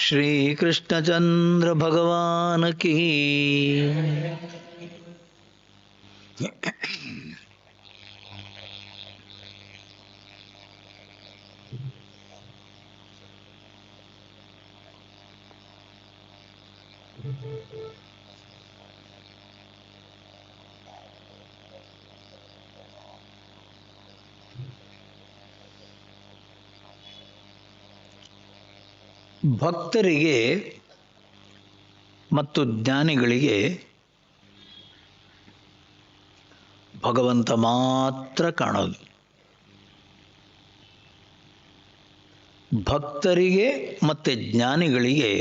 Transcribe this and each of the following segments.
श्री कृष्णचंद्र भगवान की। ಭಕ್ತರಿಗೆ ಮತ್ತು ಜ್ಞಾನಿಗಳಿಗೆ ಭಗವಂತ ಮಾತ್ರ ಕಾಣೋದು. ಭಕ್ತರಿಗೆ ಮತ್ತು ಜ್ಞಾನಿಗಳಿಗೆ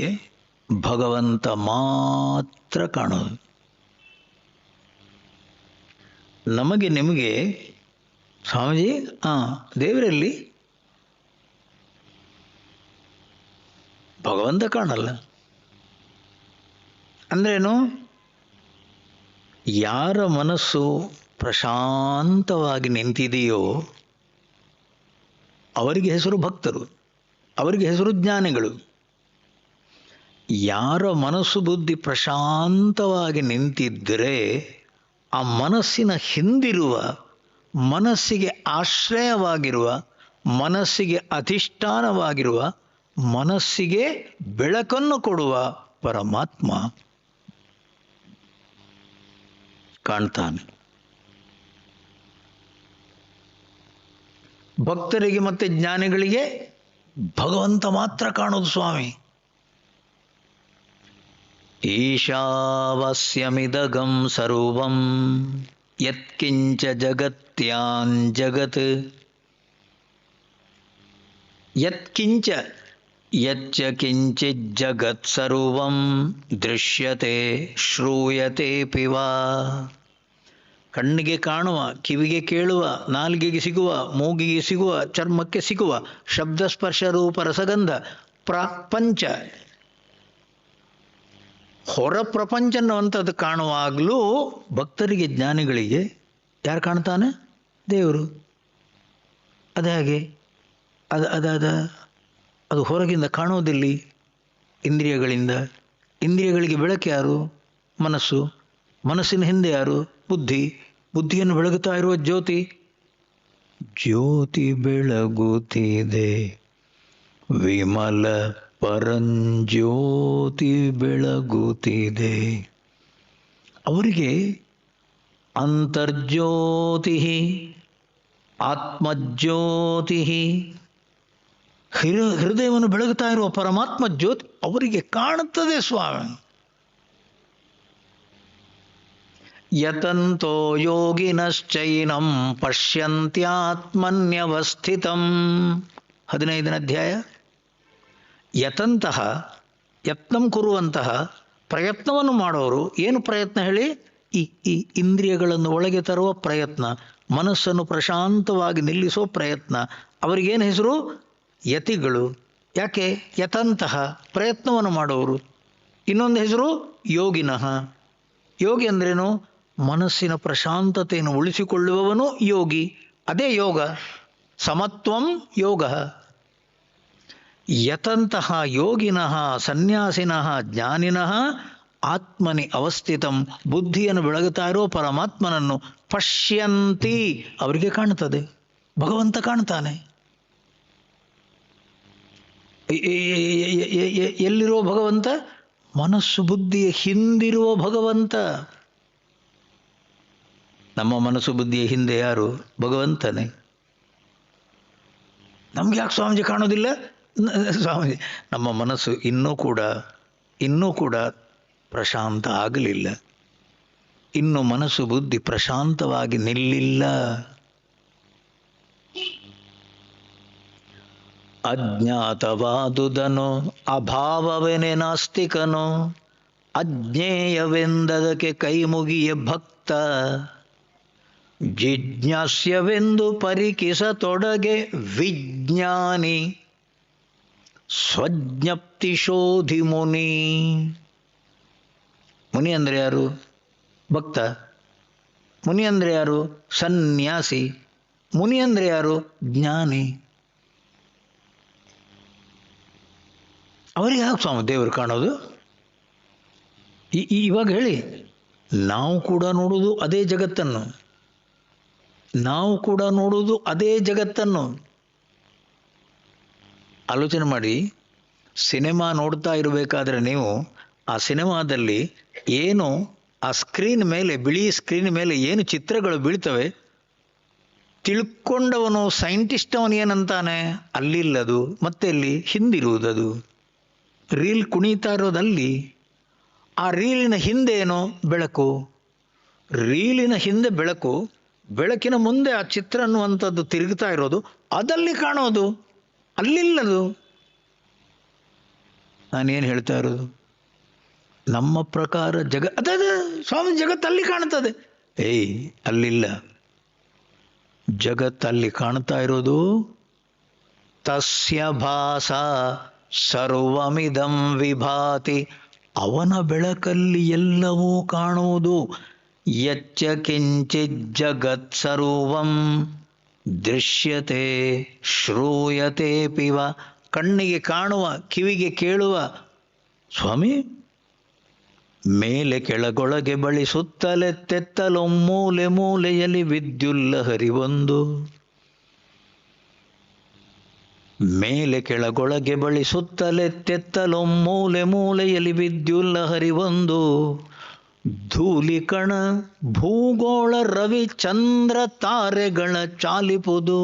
ಭಗವಂತ ಮಾತ್ರ ಕಾಣೋದು. ನಮಗೆ ನಿಮಗೆ ಸ್ವಾಮೀಜಿ ದೇವರಲ್ಲಿ ಭಗವಂತ ಕಾಣಲ್ಲ ಅಂದ್ರೇನು? ಯಾರ ಮನಸ್ಸು ಪ್ರಶಾಂತವಾಗಿ ನಿಂತಿದೆಯೋ ಅವರಿಗೆ ಹೆಸರು ಭಕ್ತರು, ಅವರಿಗೆ ಹೆಸರು ಜ್ಞಾನಿಗಳು. ಯಾರ ಮನಸ್ಸು ಬುದ್ಧಿ ಪ್ರಶಾಂತವಾಗಿ ನಿಂತಿದ್ದರೆ ಆ ಮನಸ್ಸಿನ ಹಿಂದಿರುವ, ಮನಸ್ಸಿಗೆ ಆಶ್ರಯವಾಗಿರುವ, ಮನಸ್ಸಿಗೆ ಅಧಿಷ್ಠಾನವಾಗಿರುವ, ಮನಸ್ಸಿಗೆ ಬೆಳಕನ್ನು ಕೊಡುವ ಪರಮಾತ್ಮ ಕಾಣ್ತಾನೆ. ಭಕ್ತರಿಗೆ ಮತ್ತು ಜ್ಞಾನಿಗಳಿಗೆ ಭಗವಂತ ಮಾತ್ರ ಕಾಣೋದು ಸ್ವಾಮಿ. ಈಶಾವಾಸ್ಯಮಿದಗಂ ಸರ್ವಂ ಯತ್ಕಿಂಚ ಜಗತ್ಯಾನ್ ಜಗತ್ ಯತ್ಕಿಂಚ ಯಚ್ಚ ಕಿಂಚಿತ್ ಜಗತ್ ಸರ್ವಂ ದೃಶ್ಯತೆ ಶ್ರೂಯತೆ ಪಿವಾ. ಕಣ್ಣಿಗೆ ಕಾಣುವ, ಕಿವಿಗೆ ಕೇಳುವ, ನಾಲಿಗೆಗೆ ಸಿಗುವ, ಮೂಗಿಗೆ ಸಿಗುವ, ಚರ್ಮಕ್ಕೆ ಸಿಗುವ ಶಬ್ದ ಸ್ಪರ್ಶ ರೂಪ ರಸಗಂಧ ಪ್ರಪಂಚ, ಹೊರ ಪ್ರಪಂಚ ಅನ್ನುವಂಥದ್ದು ಕಾಣುವಾಗಲೂ ಭಕ್ತರಿಗೆ ಜ್ಞಾನಿಗಳಿಗೆ ಯಾರು ಕಾಣ್ತಾನೆ? ದೇವರು. ಅದೇ ಹಾಗೆ ಅದು ಹೊರಗಿಂದ ಕಾಣೋದಿಲ್ಲಿ, ಇಂದ್ರಿಯಗಳಿಂದ. ಇಂದ್ರಿಯಗಳಿಗೆ ಬೆಳಕು ಯಾರು? ಮನಸ್ಸು. ಮನಸ್ಸಿನ ಹಿಂದೆ ಯಾರು? ಬುದ್ಧಿ. ಬುದ್ಧಿಯನ್ನು ಬೆಳಗುತ್ತಾ ಇರುವ ಜ್ಯೋತಿ. ಜ್ಯೋತಿ ಬೆಳಗುತ್ತಿದೆ ವಿಮಲ ಪರಂಜ್ಯೋತಿ ಬೆಳಗುತ್ತಿದೆ. ಅವರಿಗೆ ಅಂತರ್ಜ್ಯೋತಿ ಆತ್ಮಜ್ಯೋತಿ, ಹೃದಯವನ್ನು ಬೆಳಗುತ್ತಾ ಇರುವ ಪರಮಾತ್ಮ ಜ್ಯೋತಿ ಅವರಿಗೆ ಕಾಣುತ್ತದೆ ಸ್ವಾಮಿ. ಯತಂತೋ ಯೋಗಿನಶ್ಚೈನಂ ಪಶ್ಯಂತ್ಯಾತ್ಮನ್ಯವಸ್ಥಿತಂ. 15ನೇ ಅಧ್ಯಾಯ. ಯತಂತಹ, ಯತ್ನಂ ಕುರುವಂತಹ, ಪ್ರಯತ್ನವನ್ನು ಮಾಡೋರು. ಏನು ಪ್ರಯತ್ನ ಹೇಳಿ? ಈ ಇಂದ್ರಿಯಗಳನ್ನು ಒಳಗೆ ತರುವ ಪ್ರಯತ್ನ, ಮನಸ್ಸನ್ನು ಪ್ರಶಾಂತವಾಗಿ ನಿಲ್ಲಿಸೋ ಪ್ರಯತ್ನ. ಅವರಿಗೇನು ಹೆಸರು? ಯತಿಗಳು. ಯಾಕೆ? ಯತಂತಹ, ಪ್ರಯತ್ನವನ್ನು ಮಾಡೋರು. ಇನ್ನೊಂದು ಹೆಸರು ಯೋಗಿನಃ. ಯೋಗಿ ಅಂದ್ರೇನು? ಮನಸ್ಸಿನ ಪ್ರಶಾಂತತೆಯನ್ನು ಉಳಿಸಿಕೊಳ್ಳುವವನು ಯೋಗಿ. ಅದೇ ಯೋಗ. ಸಮತ್ವಂ ಯೋಗ. ಯತಂತಹ ಯೋಗಿನಃ ಸನ್ಯಾಸಿನಃ ಜ್ಞಾನಿನಃ ಆತ್ಮನಿ ಅವಸ್ಥಿತಂ. ಬುದ್ಧಿಯನ್ನು ಬೆಳಗುತ್ತಾ ಇರೋ ಪರಮಾತ್ಮನನ್ನು ಪಶ್ಯಂತಿ, ಅವರಿಗೆ ಕಾಣುತ್ತದೆ. ಭಗವಂತ ಕಾಣ್ತಾನೆ. ಎಲ್ಲಿರೋ ಭಗವಂತ? ಮನಸ್ಸು ಬುದ್ಧಿಯ ಹಿಂದಿರುವ ಭಗವಂತ. ನಮ್ಮ ಮನಸ್ಸು ಬುದ್ಧಿಯ ಹಿಂದೆ ಯಾರು? ಭಗವಂತನೇ. ನಮ್ಗೆ ಯಾಕೆ ಸ್ವಾಮೀಜಿ ಕಾಣೋದಿಲ್ಲ? ಸ್ವಾಮೀಜಿ, ನಮ್ಮ ಮನಸ್ಸು ಇನ್ನೂ ಕೂಡ ಪ್ರಶಾಂತ ಆಗಲಿಲ್ಲ. ಇನ್ನು ಮನಸ್ಸು ಬುದ್ಧಿ ಪ್ರಶಾಂತವಾಗಿ ನಿಲ್ಲಿಲ್ಲ. ಅಜ್ಞಾತವಾದುದನು ಅಭಾವವೆನೆ ನಾಸ್ತಿಕನು, ಅಜ್ಞೇಯವೆಂದದಕ್ಕೆ ಕೈ ಮುಗಿಯ ಭಕ್ತ, ಜಿಜ್ಞಾಸ್ಯವೆಂದು ಪರಿಕಿಸತೊಡಗೆ ವಿಜ್ಞಾನಿ, ಸ್ವಜ್ಞಪ್ತಿ ಶೋಧಿ ಮುನಿ. ಮುನಿ ಅಂದರೆ ಯಾರು? ಭಕ್ತ. ಮುನಿ ಅಂದರೆ ಯಾರು? ಸನ್ಯಾಸಿ. ಮುನಿ ಅಂದರೆ ಯಾರು? ಜ್ಞಾನಿ. ಅವರಿಗೆ ಯಾಕೆ ಸ್ವಾಮಿ ದೇವರು ಕಾಣೋದು? ಇವಾಗ ಹೇಳಿ, ನಾವು ಕೂಡ ನೋಡುವುದು ಅದೇ ಜಗತ್ತನ್ನು, ನಾವು ಕೂಡ ನೋಡುವುದು ಅದೇ ಜಗತ್ತನ್ನು. ಆಲೋಚನೆ ಮಾಡಿ, ಸಿನಿಮಾ ನೋಡ್ತಾ ಇರಬೇಕಾದ್ರೆ ನೀವು ಆ ಸಿನಿಮಾದಲ್ಲಿ ಏನು ಆ ಸ್ಕ್ರೀನ್ ಮೇಲೆ, ಬಿಳಿ ಸ್ಕ್ರೀನ್ ಮೇಲೆ ಏನು ಚಿತ್ರಗಳು ಬೀಳ್ತವೆ, ತಿಳ್ಕೊಂಡವನು ಸೈಂಟಿಸ್ಟ್ ಅವನು ಏನಂತಾನೆ, ಅಲ್ಲಿಲ್ಲದು, ಮತ್ತೆ ಅಲ್ಲಿ ಹಿಂದಿರುವುದದು. ರೀಲ್ ಕುಣಿತಾ ಇರೋದಲ್ಲಿ ಆ ರೀಲಿನ ಹಿಂದೆ ಏನೋ ಬೆಳಕು, ರೀಲಿನ ಹಿಂದೆ ಬೆಳಕು, ಬೆಳಕಿನ ಮುಂದೆ ಆ ಚಿತ್ರ ಅನ್ನುವಂಥದ್ದು ತಿರುಗ್ತಾ ಇರೋದು, ಅದಲ್ಲಿ ಕಾಣೋದು, ಅಲ್ಲಿಲ್ಲದು. ನಾನೇನು ಹೇಳ್ತಾ ಇರೋದು? ನಮ್ಮ ಪ್ರಕಾರ ಅದೇ ಸ್ವಾಮಿ, ಜಗತ್ತಲ್ಲಿ ಕಾಣ್ತದೆ. ಅಲ್ಲಿಲ್ಲ. ಜಗತ್ತಲ್ಲಿ ಕಾಣ್ತಾ ಇರೋದು ತಸ್ಯ ಭಾಸ ಸರ್ವಮಿದಂ ವಿಭಾತಿ, ಅವನ ಬೆಳಕಲ್ಲಿ ಎಲ್ಲವೂ ಕಾಣುವುದು. ಯಚ್ಚ ಕಿಂಚಿತ್ ಜಗತ್ ಸರ್ವಂ ದೃಶ್ಯತೆ ಶ್ರೂಯತೆ ಪಿವ, ಕಣ್ಣಿಗೆ ಕಾಣುವ, ಕಿವಿಗೆ ಕೇಳುವ ಸ್ವಾಮಿ, ಮೇಲೆ ಕೆಳಗೊಳಗೆ ಬಳಿಸುತ್ತಲೆತ್ತೆತ್ತಲು ಮೂಲೆ ಮೂಲೆಯಲ್ಲಿ ವಿದ್ಯುಲ್ಲಹರಿ ಒಂದು. ಮೇಲೆ ಕೆಳಗೊಳಗೆ ಬಳಿಸುತ್ತಲೆತ್ತೆತ್ತಲು ಮೂಲೆ ಮೂಲೆಯಲ್ಲಿ ವಿದ್ಯುಲ್ಲಹರಿ ಒಂದು. ಧೂಲಿಕಣ ಭೂಗೋಳ ರವಿ ಚಂದ್ರ ತಾರೆಗಳ ಚಾಲಿಪುದು.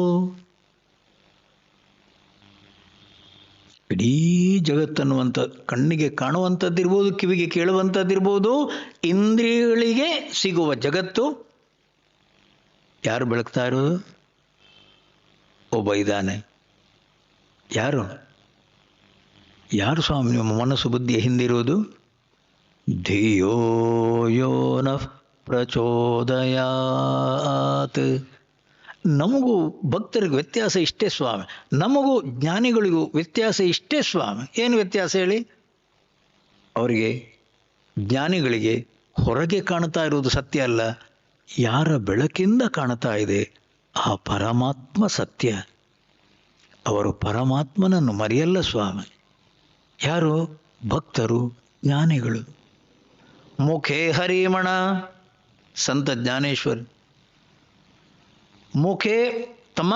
ಇಡೀ ಜಗತ್ತನ್ನುವಂಥ ಕಣ್ಣಿಗೆ ಕಾಣುವಂಥದ್ದಿರ್ಬೋದು, ಕಿವಿಗೆ ಕೇಳುವಂಥದ್ದಿರ್ಬೋದು, ಇಂದ್ರಿಯಗಳಿಗೆ ಸಿಗುವ ಜಗತ್ತು ಯಾರು ಬೆಳಗ್ತಾ ಇರೋದು? ಒಬ್ಬ ಇದ್ದಾನೆ. ಯಾರು? ಯಾರು ಸ್ವಾಮಿ ನಿಮ್ಮ ಮನಸ್ಸು ಬುದ್ಧಿಯ ಹಿಂದಿರೋದು? ಧಿಯೋ ಯೋ ನಃ ಪ್ರಚೋದಯಾತ್. ನಮಗೂ ಭಕ್ತರಿಗೂ ವ್ಯತ್ಯಾಸ ಇಷ್ಟೇ ಸ್ವಾಮಿ, ನಮಗೂ ಜ್ಞಾನಿಗಳಿಗೂ ವ್ಯತ್ಯಾಸ ಇಷ್ಟೇ ಸ್ವಾಮಿ. ಏನು ವ್ಯತ್ಯಾಸ ಹೇಳಿ? ಅವರಿಗೆ, ಜ್ಞಾನಿಗಳಿಗೆ ಹೊರಗೆ ಕಾಣ್ತಾ ಇರುವುದು ಸತ್ಯ ಅಲ್ಲ, ಯಾರ ಬೆಳಕಿಂದ ಕಾಣ್ತಾ ಇದೆ ಆ ಪರಮಾತ್ಮ ಸತ್ಯ. ಅವರು ಪರಮಾತ್ಮನನ್ನು ಮರೆಯಲ್ಲ ಸ್ವಾಮಿ. ಯಾರು? ಭಕ್ತರು, ಜ್ಞಾನಿಗಳು. ಮುಖೇ ಹರಿಮಣ ಸಂತ ಜ್ಞಾನೇಶ್ವರ್, ಮುಖೇ ತಮ್ಮ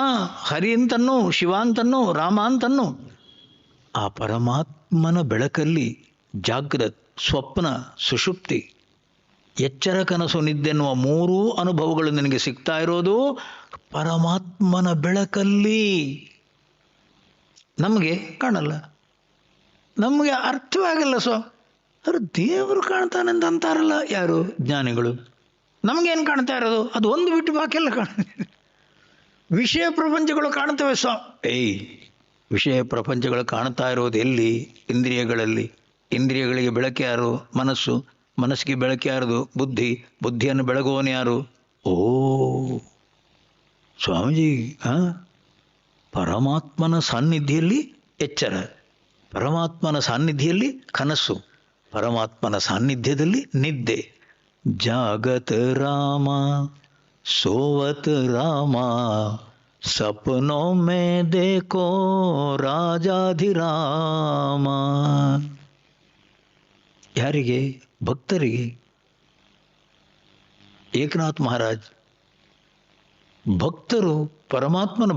ಹರಿ ಅಂತನ್ನು, ಶಿವ ಅಂತನ್ನು, ರಾಮ ಅಂತನ್ನು, ಆ ಪರಮಾತ್ಮನ ಬೆಳಕಲ್ಲಿ ಜಾಗ್ರತ್, ಸ್ವಪ್ನ, ಸುಷುಪ್ತಿ, ಎಚ್ಚರ, ಕನಸು, ನಿದ್ದೆನ್ನುವ ಮೂರೂ ಅನುಭವಗಳು ನಿನಗೆ ಸಿಗ್ತಾ ಇರೋದು ಪರಮಾತ್ಮನ ಬೆಳಕಲ್ಲಿ. ನಮಗೆ ಕಾಣಲ್ಲ, ನಮಗೆ ಅರ್ಥವಾಗಲ್ಲ ಅವರು ದೇವರು ಕಾಣ್ತಾನೆ ಅಂತ ಅಂತಾರಲ್ಲ ಯಾರು? ಜ್ಞಾನಿಗಳು. ನಮಗೇನು ಕಾಣ್ತಾ ಇರೋದು? ಅದು ಒಂದು ಬಿಟ್ಟು ಬಾಕಿಯೆಲ್ಲ ವಿಷಯ ಪ್ರಪಂಚಗಳು ಕಾಣ್ತವೆ ವಿಷಯ ಪ್ರಪಂಚಗಳು ಕಾಣ್ತಾ ಇರೋದು ಎಲ್ಲಿ? ಇಂದ್ರಿಯಗಳಲ್ಲಿ. ಇಂದ್ರಿಯಗಳಿಗೆ ಬೆಳಕು ಯಾರು? ಮನಸ್ಸು. ಮನಸ್ಸಿಗೆ ಬೆಳಕು ಯಾರದು? ಬುದ್ಧಿ. ಬುದ್ಧಿಯನ್ನು ಬೆಳಗುವವನು ಯಾರು? ಓ ಸ್ವಾಮೀಜಿ, ಪರಮಾತ್ಮನ ಸಾನ್ನಿಧ್ಯದಲ್ಲಿ ಎಚ್ಚರ, ಪರಮಾತ್ಮನ ಸಾನ್ನಿಧ್ಯದಲ್ಲಿ ಕನಸು, ಪರಮಾತ್ಮನ ಸಾನ್ನಿಧ್ಯದಲ್ಲಿ ನಿದ್ದೆ. ಜಾಗತ ರಾಮ ಸೋವತ್ ರಾಮ ಸಪನೋ ಮೇ ದೇಖೋ ರಾಜಾಧಿರಾಮ. ಯಾರಿಗೆ? ಭಕ್ತರಿಗೆ. ಏಕನಾಥ್ ಮಹಾರಾಜ್ ಭಕ್ತರು, ಪರಮಾತ್ಮನ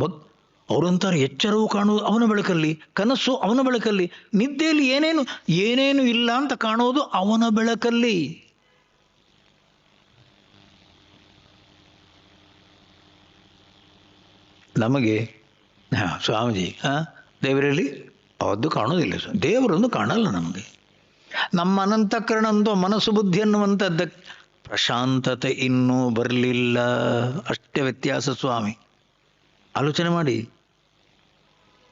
ಅವರಂತಾರೆ ಎಚ್ಚರವು ಕಾಣುವುದು ಅವನ ಬೆಳಕಲ್ಲಿ, ಕನಸು ಅವನ ಬೆಳಕಲ್ಲಿ, ನಿದ್ದೆಯಲ್ಲಿ ಏನೇನು ಇಲ್ಲ ಅಂತ ಕಾಣೋದು ಅವನ ಬೆಳಕಲ್ಲಿ. ನಮಗೆ ಸ್ವಾಮೀಜಿ ದೇವರಲ್ಲಿ ಅವತ್ತು ಕಾಣೋದಿಲ್ಲ. ದೇವರೊಂದು ಕಾಣಲ್ಲ ನಮಗೆ. ನಮ್ಮ ಅನಂತಕರಣ ಅಂತೂ ಮನಸ್ಸು ಬುದ್ಧಿ ಅನ್ನುವಂಥದ್ದ ಪ್ರಶಾಂತತೆ ಇನ್ನೂ ಬರಲಿಲ್ಲ. ಅಷ್ಟೇ ವ್ಯತ್ಯಾಸ ಸ್ವಾಮಿ. ಆಲೋಚನೆ ಮಾಡಿ.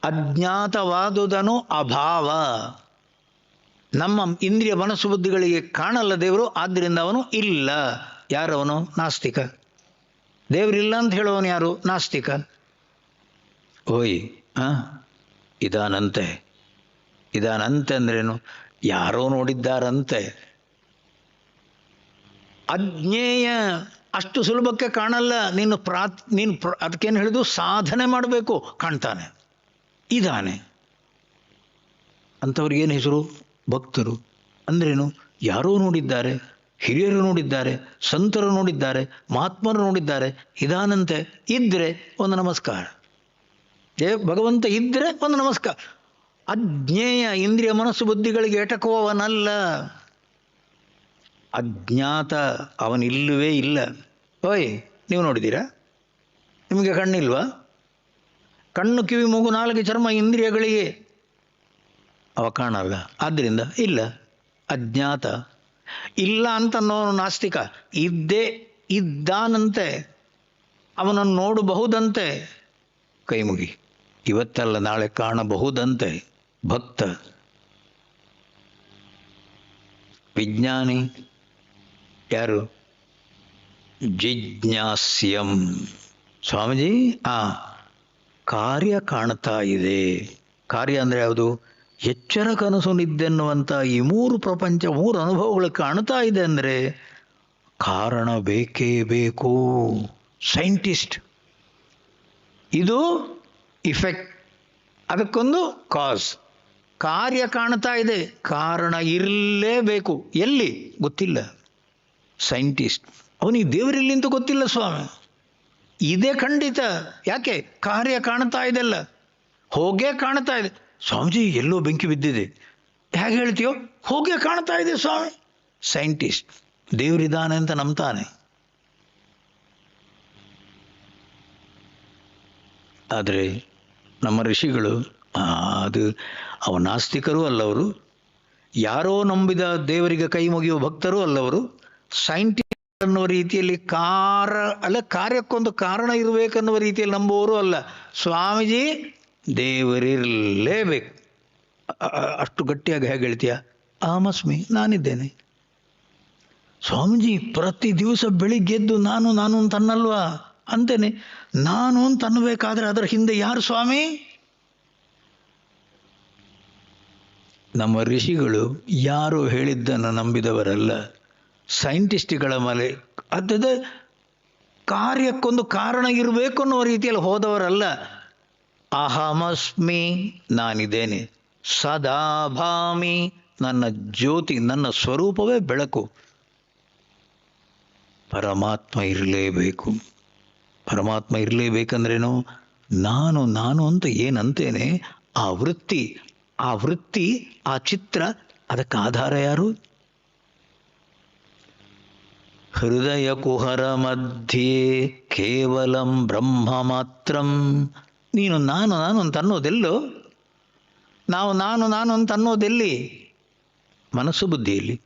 ಅಜ್ಞಾತವಾದುದನು ಅಭಾವ. ನಮ್ಮ ಇಂದ್ರಿಯ ಮನಸ್ಸು ಬುದ್ಧಿಗಳಿಗೆ ಕಾಣಲ್ಲ ದೇವರು, ಆದ್ದರಿಂದ ಅವನು ಇಲ್ಲ. ಯಾರವನು? ನಾಸ್ತಿಕ. ದೇವರಿಲ್ಲ ಅಂತ ಹೇಳೋವನು ಯಾರು? ನಾಸ್ತಿಕ. ಓಯ್ ಇದಾನಂತೆ ಅಂದ್ರೇನು? ಯಾರೋ ನೋಡಿದ್ದಾರಂತೆ. ಅಜ್ಞೇಯ, ಅಷ್ಟು ಸುಲಭಕ್ಕೆ ಕಾಣಲ್ಲ. ನೀನು ಅದಕ್ಕೇನು ಹೇಳಿದು? ಸಾಧನೆ ಮಾಡಬೇಕು, ಕಾಣ್ತಾನೆ. ಇದ್ದಾನೆ. ಅಂಥವ್ರಿಗೇನು ಹೆಸರು? ಭಕ್ತರು. ಅಂದ್ರೇನು? ಯಾರೋ ನೋಡಿದ್ದಾರೆ, ಹಿರಿಯರು ನೋಡಿದ್ದಾರೆ, ಸಂತರು ನೋಡಿದ್ದಾರೆ, ಮಹಾತ್ಮರು ನೋಡಿದ್ದಾರೆ, ಇದಾನಂತೆ. ಇದ್ದರೆ ಒಂದು ನಮಸ್ಕಾರ. ಭಗವಂತ ಇದ್ದರೆ ಒಂದು ನಮಸ್ಕಾರ. ಅಜ್ಞೇಯ ಇಂದ್ರಿಯ ಮನಸ್ಸು ಬುದ್ಧಿಗಳಿಗೆ ಎಟಕುವವನಲ್ಲ. ಅಜ್ಞಾತ, ಅವನಿಲ್ಲವೇ ಇಲ್ಲ. ಓಯ್, ನೀವು ನೋಡಿದ್ದೀರಾ? ನಿಮಗೆ ಕಣ್ಣಿಲ್ವಾ? ಕಣ್ಣು, ಕಿವಿ, ಮೂಗು, ನಾಲಿಗೆ, ಚರ್ಮ ಇಂದ್ರಿಯಗಳಿಗೆ ಅವ ಕಾಣಲ್ಲ. ಆದ್ದರಿಂದ ಇಲ್ಲ, ಅಜ್ಞಾತ. ಇಲ್ಲ ಅಂತನ್ನೋನು ನಾಸ್ತಿಕ. ಇದ್ದೇ ಇದ್ದಾನಂತೆ, ಅವನನ್ನು ನೋಡಬಹುದಂತೆ, ಕೈ ಮುಗಿ. ಇವತ್ತಲ್ಲ ನಾಳೆ ಕಾಣಬಹುದಂತೆ. ಭಕ್ತ. ವಿಜ್ಞಾನಿ ಯಾರು? ಜಿಜ್ಞಾಸ್ಯಂ. ಸ್ವಾಮೀಜಿ, ಕಾರ್ಯ ಕಾಣ್ತಾ ಇದೆ. ಕಾರ್ಯ ಅಂದರೆ ಯಾವುದು? ಎಚ್ಚರ, ಕನಸು, ನಿದ್ದೆನ್ನುವಂಥ ಈ ಮೂರು ಪ್ರಪಂಚ, ಮೂರು ಅನುಭವಗಳು ಕಾಣ್ತಾ ಇದೆ ಅಂದರೆ ಕಾರಣ ಬೇಕೇ ಬೇಕು. ಸೈಂಟಿಸ್ಟ್. ಇದು ಇಫೆಕ್ಟ್, ಅದಕ್ಕೊಂದು ಕಾಸ್. ಕಾರ್ಯ ಕಾಣ್ತಾ ಇದೆ, ಕಾರಣ ಇರಲೇಬೇಕು. ಎಲ್ಲಿ ಗೊತ್ತಿಲ್ಲ. ಸೈಂಟಿಸ್ಟ್. ಅವನಿಗೆ ದೇವರಿಲ್ಲಿ ಅಂತ ಗೊತ್ತಿಲ್ಲ ಸ್ವಾಮಿ. ಇದೇ ಖಂಡಿತ. ಯಾಕೆ? ಕಾರ್ಯ ಕಾಣ್ತಾ ಇದೆಲ್ಲ, ಹೋಗೇ ಕಾಣ್ತಾ ಇದೆ. ಸ್ವಾಮೀಜಿ, ಎಲ್ಲೋ ಬೆಂಕಿ ಬಿದ್ದಿದೆ. ಹೇಗೆ ಹೇಳ್ತೀಯೋ? ಹೋಗೇ ಕಾಣ್ತಾ ಇದೆ ಸ್ವಾಮಿ. ಸೈಂಟಿಸ್ಟ್. ದೇವರಿದ್ದಾನೆ ಅಂತ ನಂಬ್ತಾನೆ. ಆದರೆ ನಮ್ಮ ಋಷಿಗಳು ಅದು ಅವ ನಾಸ್ತಿಕರೂ ಅಲ್ಲವರು, ಯಾರೋ ನಂಬಿದ ದೇವರಿಗೆ ಕೈ ಮುಗಿಯುವ ಭಕ್ತರೂ ಅಲ್ಲವರು. ಸೈಂಟಿಸ್ಟ್ ಅನ್ನುವ ರೀತಿಯಲ್ಲಿ ಕಾರ್ಯಕ್ಕೊಂದು ಕಾರಣ ಇರಬೇಕನ್ನುವ ರೀತಿಯಲ್ಲಿ ನಂಬುವವರು ಅಲ್ಲ. ಸ್ವಾಮೀಜಿ, ದೇವರಿರಲೇಬೇಕು. ಅಷ್ಟು ಗಟ್ಟಿಯಾಗಿ ಹೇಗೆ ಹೇಳ್ತೀಯ? ಅಹಮಸ್ಮಿ, ನಾನಿದ್ದೇನೆ. ಸ್ವಾಮೀಜಿ, ಪ್ರತಿ ದಿವಸ ಬೆಳಿಗ್ಗೆದ್ದು ನಾನು ಅಂತ ಅನ್ನಲ್ವಾ? ಅಂತೇನೆ. ನಾನು ಅಂತ ಅನ್ನಬೇಕಾದ್ರೆ ಅದರ ಹಿಂದೆ ಯಾರು ಸ್ವಾಮಿ? ನಮ್ಮ ಋಷಿಗಳು ಯಾರು ಹೇಳಿದ್ದನ್ನು ನಂಬಿದವರಲ್ಲ. ಸೈಂಟಿಸ್ಟ್ಗಳ ಮೇಲೆ ಅದ ಕಾರ್ಯಕ್ಕೊಂದು ಕಾರಣ ಇರಬೇಕು ಅನ್ನೋ ರೀತಿಯಲ್ಲಿ ಹೋದವರಲ್ಲ. ಅಹಮಸ್ಮಿ, ನಾನಿದ್ದೇನೆ. ಸದಾಭಾಮಿ, ನನ್ನ ಜ್ಯೋತಿ, ನನ್ನ ಸ್ವರೂಪವೇ ಬೆಳಕು. ಪರಮಾತ್ಮ ಇರಲೇಬೇಕು. ಪರಮಾತ್ಮ ಇರಲೇಬೇಕಂದ್ರೇನು? ನಾನು ಅಂತ ಏನಂತೇನೆ, ಆ ವೃತ್ತಿ, ಆ ಚಿತ್ರ, ಅದಕ್ಕೆ ಆಧಾರ ಯಾರು? ಹೃದಯ ಕುಹರ ಮಧ್ಯೆ ಕೇವಲಂ ಬ್ರಹ್ಮ ಮಾತ್ರಂ. ನೀನು ನಾನು ಅಂತ ಅನ್ನೋದೆಲ್ಲೋ? ನಾನು ಅಂತ ಅನ್ನೋದೆಲ್ಲಿ? ಮನಸ್ಸು ಬುದ್ಧಿಯಲ್ಲಿ.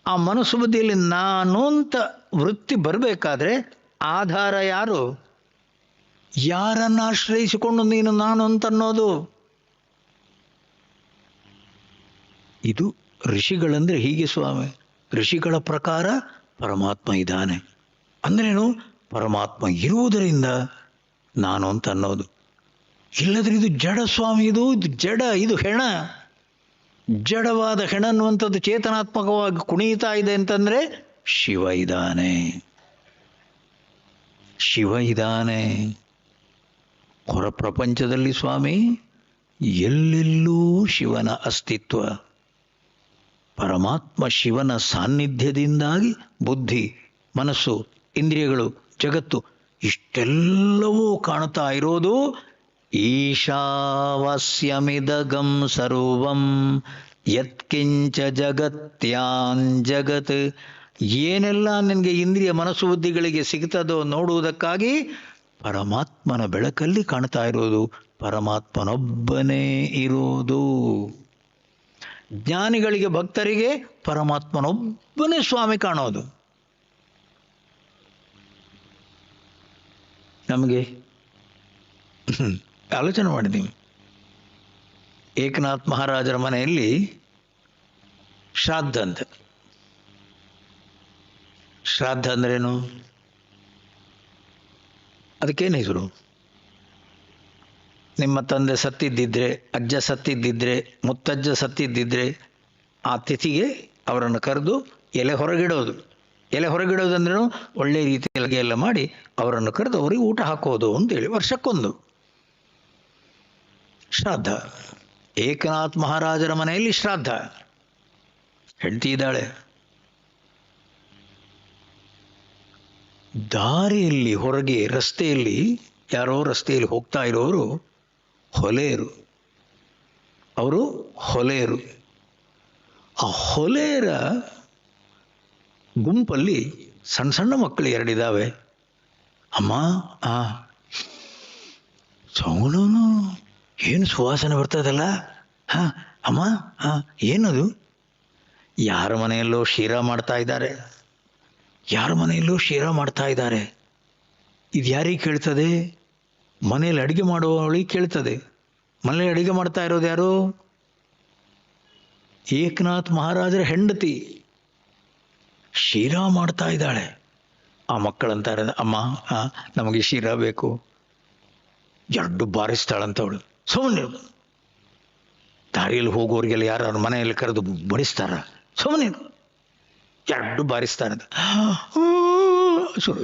ಆ ಮನಸ್ಸು ಬುದ್ಧಿಯಲ್ಲಿ ನಾನು ಅಂತ ವೃತ್ತಿ ಬರಬೇಕಾದ್ರೆ ಆಧಾರ ಯಾರು? ಯಾರನ್ನು ಆಶ್ರಯಿಸಿಕೊಂಡು ನೀನು ನಾನು ಅಂತ ಅನ್ನೋದು? ಇದು ಋಷಿಗಳಂದ್ರೆ ಹೀಗೆ ಸ್ವಾಮಿ. ಋಷಿಗಳ ಪ್ರಕಾರ ಪರಮಾತ್ಮ ಇದ್ದಾನೆ ಅಂದ್ರೇನು? ಪರಮಾತ್ಮ ಇರುವುದರಿಂದ ನಾನು ಅಂತ ಅನ್ನೋದು. ಇಲ್ಲದ್ರೆ ಇದು ಜಡ ಸ್ವಾಮಿ. ಇದು ಜಡ, ಇದು ಹೆಣ. ಜಡವಾದ ಹೆಣ ಅನ್ನುವಂಥದ್ದು ಚೇತನಾತ್ಮಕವಾಗಿ ಕುಣಿತಾ ಇದೆ ಅಂತಂದ್ರೆ ಶಿವ ಇದ್ದಾನೆ. ಹೊರ ಪ್ರಪಂಚದಲ್ಲಿ ಸ್ವಾಮಿ ಎಲ್ಲೆಲ್ಲೂ ಶಿವನ ಅಸ್ತಿತ್ವ. ಪರಮಾತ್ಮ ಶಿವನ ಸಾನ್ನಿಧ್ಯದಿಂದಾಗಿ ಬುದ್ಧಿ, ಮನಸ್ಸು, ಇಂದ್ರಿಯಗಳು, ಜಗತ್ತು ಇಷ್ಟೆಲ್ಲವೂ ಕಾಣ್ತಾ ಇರೋದು. ಈಶಾವಾಸ್ಯಮಿದಗಂ ಸರ್ವಂ ಯತ್ಕಿಂಚ ಜಗತ್ಯಾನ್ ಜಗತ್. ಏನೆಲ್ಲ ನಿನಗೆ ಇಂದ್ರಿಯ ಮನಸ್ಸು ಬುದ್ಧಿಗಳಿಗೆ ಸಿಗ್ತದೋ ನೋಡುವುದಕ್ಕಾಗಿ ಪರಮಾತ್ಮನ ಬೆಳಕಲ್ಲಿ ಕಾಣ್ತಾ ಇರೋದು. ಪರಮಾತ್ಮನೊಬ್ಬನೇ ಇರೋದು. ಜ್ಞಾನಿಗಳಿಗೆ, ಭಕ್ತರಿಗೆ ಪರಮಾತ್ಮನೊಬ್ಬನೇ ಸ್ವಾಮಿ ಕಾಣೋದು. ನಮಗೆ ಆಲೋಚನೆ ಮಾಡಿದ್ದೀವಿ. ಏಕನಾಥ್ ಮಹಾರಾಜರ ಮನೆಯಲ್ಲಿ ಶ್ರಾದ್ದ ಅಂತ. ಶ್ರಾದ್ದ ಅಂದ್ರೇನು? ಅದಕ್ಕೇನು ಹೆಸರು? ನಿಮ್ಮ ತಂದೆ ಸತ್ತಿದ್ದಿದ್ರೆ, ಅಜ್ಜ ಸತ್ತಿದ್ದಿದ್ರೆ, ಮುತ್ತಜ್ಜ ಸತ್ತಿದ್ದಿದ್ರೆ ಆ ತಿಥಿಗೆ ಅವರನ್ನು ಕರೆದು ಎಲೆ ಹೊರಗಿಡೋದು. ಎಲೆ ಹೊರಗಿಡೋದಂದ್ರೇನು? ಒಳ್ಳೆ ರೀತಿಯಲ್ಲಿ ಎಲ್ಲ ಮಾಡಿ ಅವರನ್ನು ಕರೆದು ಅವರಿಗೆ ಊಟ ಹಾಕೋದು ಅಂತೇಳಿ ವರ್ಷಕ್ಕೊಂದು ಶ್ರಾದ್ದ. ಏಕನಾಥ್ ಮಹಾರಾಜರ ಮನೆಯಲ್ಲಿ ಶ್ರಾದ್ದ. ಹೆಂಡತಿ ಇದ್ದಾಳೆ. ದಾರಿಯಲ್ಲಿ ಹೊರಗೆ ರಸ್ತೆಯಲ್ಲಿ ಯಾರೋ ರಸ್ತೆಯಲ್ಲಿ ಹೋಗ್ತಾ ಇರೋರು ಹೊಲೆಯರು. ಅವರು ಹೊಲೆಯರು. ಆ ಹೊಲೆಯರ ಗುಂಪಲ್ಲಿ ಸಣ್ಣ ಸಣ್ಣ ಮಕ್ಕಳು ಎರಡಿದ್ದಾವೆ. ಅಮ್ಮ ಸೌಣನು ಏನು ಸುವಾಸನೆ ಬರ್ತದಲ್ಲ, ಅಮ್ಮ ಏನದು? ಯಾರ ಮನೆಯಲ್ಲೋ ಶೀರಾ ಮಾಡ್ತಾ ಇದ್ದಾರೆ, ಯಾರ ಮನೆಯಲ್ಲೋ ಶೀರಾ ಮಾಡ್ತಾ ಇದ್ದಾರೆ. ಇದು ಯಾರಿಗೆ ಕೇಳ್ತದೆ? ಮನೆಯಲ್ಲಿ ಅಡುಗೆ ಮಾಡುವವಳಿಗೆ ಕೇಳ್ತದೆ. ಮನೆಯಲ್ಲಿ ಅಡುಗೆ ಮಾಡ್ತಾ ಇರೋದು ಯಾರು? ಏಕನಾಥ್ ಮಹಾರಾಜರ ಹೆಂಡತಿ ಶೀರಾ ಮಾಡ್ತಾ ಇದ್ದಾಳೆ. ಆ ಮಕ್ಕಳಂತಾರೆ, ಅಮ್ಮ ನಮಗೆ ಶೀರಾ ಬೇಕು. ಎರಡು ಬಾರಿಸ್ತಾಳಂತವಳು. ಸುಮ್ಮನೆ ದಾರಿಯಲ್ಲಿ ಹೋಗೋರಿಗೆಲ್ಲ ಯಾರು ಮನೆಯಲ್ಲಿ ಕರೆದು ಬಡಿಸ್ತಾರ? ಸುಮ್ಮನೆ ಎರಡು ಬಾರಿಸ್ತಾರಂತ. ಶುರು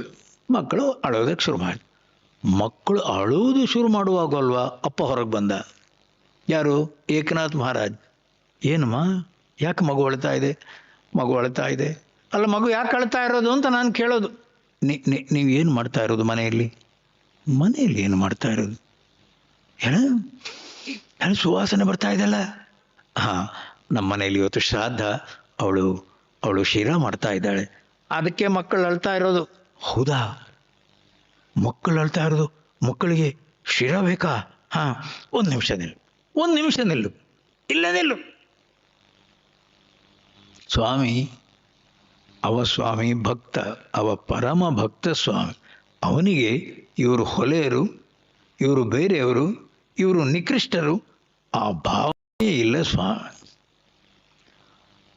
ಮಕ್ಕಳು ಅಳೋದಕ್ಕೆ ಶುರು ಮಾಡಿ. ಮಕ್ಕಳು ಅಳೋದು ಶುರು ಮಾಡುವಾಗಲ್ವಾ ಅಪ್ಪ ಹೊರಗೆ ಬಂದ. ಯಾರು? ಏಕನಾಥ್ ಮಹಾರಾಜ್. ಏನಮ್ಮ, ಯಾಕೆ ಮಗು ಅಳ್ತಾ ಇದೆ? ಮಗು ಅಳ್ತಾ ಇದೆ. ಅಲ್ಲ, ಮಗು ಯಾಕೆ ಅಳ್ತಾ ಇರೋದು ಅಂತ ನಾನು ಕೇಳೋದು. ನೀವು ಏನು ಮಾಡ್ತಾ ಇರೋದು ಮನೆಯಲ್ಲಿ? ಮನೆಯಲ್ಲಿ ಏನು ಮಾಡ್ತಾ ಇರೋದು? ಏನು ಸುವಾಸನೆ ಬರ್ತಾ ಇದೆಯಲ್ಲ? ನಮ್ಮ ಮನೆಯಲ್ಲಿ ಇವತ್ತು ಶ್ರಾದ್ದ, ಅವಳು ಶೀರಾ ಮಾಡ್ತಾ ಇದ್ದಾಳೆ, ಅದಕ್ಕೆ ಮಕ್ಕಳು ಅಳ್ತಾ ಇರೋದು. ಹೌದಾ? ಮಕ್ಕಳು ಅಳ್ತಾ ಇರೋದು, ಮಕ್ಕಳಿಗೆ ಶೀರಾ ಬೇಕಾ? ಒಂದು ನಿಮಿಷ ನಿಲ್ಲು, ಇಲ್ಲ ನಿಲ್ಲು. ಸ್ವಾಮಿ, ಅವ ಸ್ವಾಮಿ ಭಕ್ತ, ಅವ ಪರಮ ಭಕ್ತ ಸ್ವಾಮಿ. ಅವನಿಗೆ ಇವರು ಹೊಲೆಯರು, ಇವರು ಬೇರೆಯವರು, ಇವರು ನಿಕೃಷ್ಟರು ಆ ಭಾವನೆ ಇಲ್ಲ ಸ್ವಾಮಿ.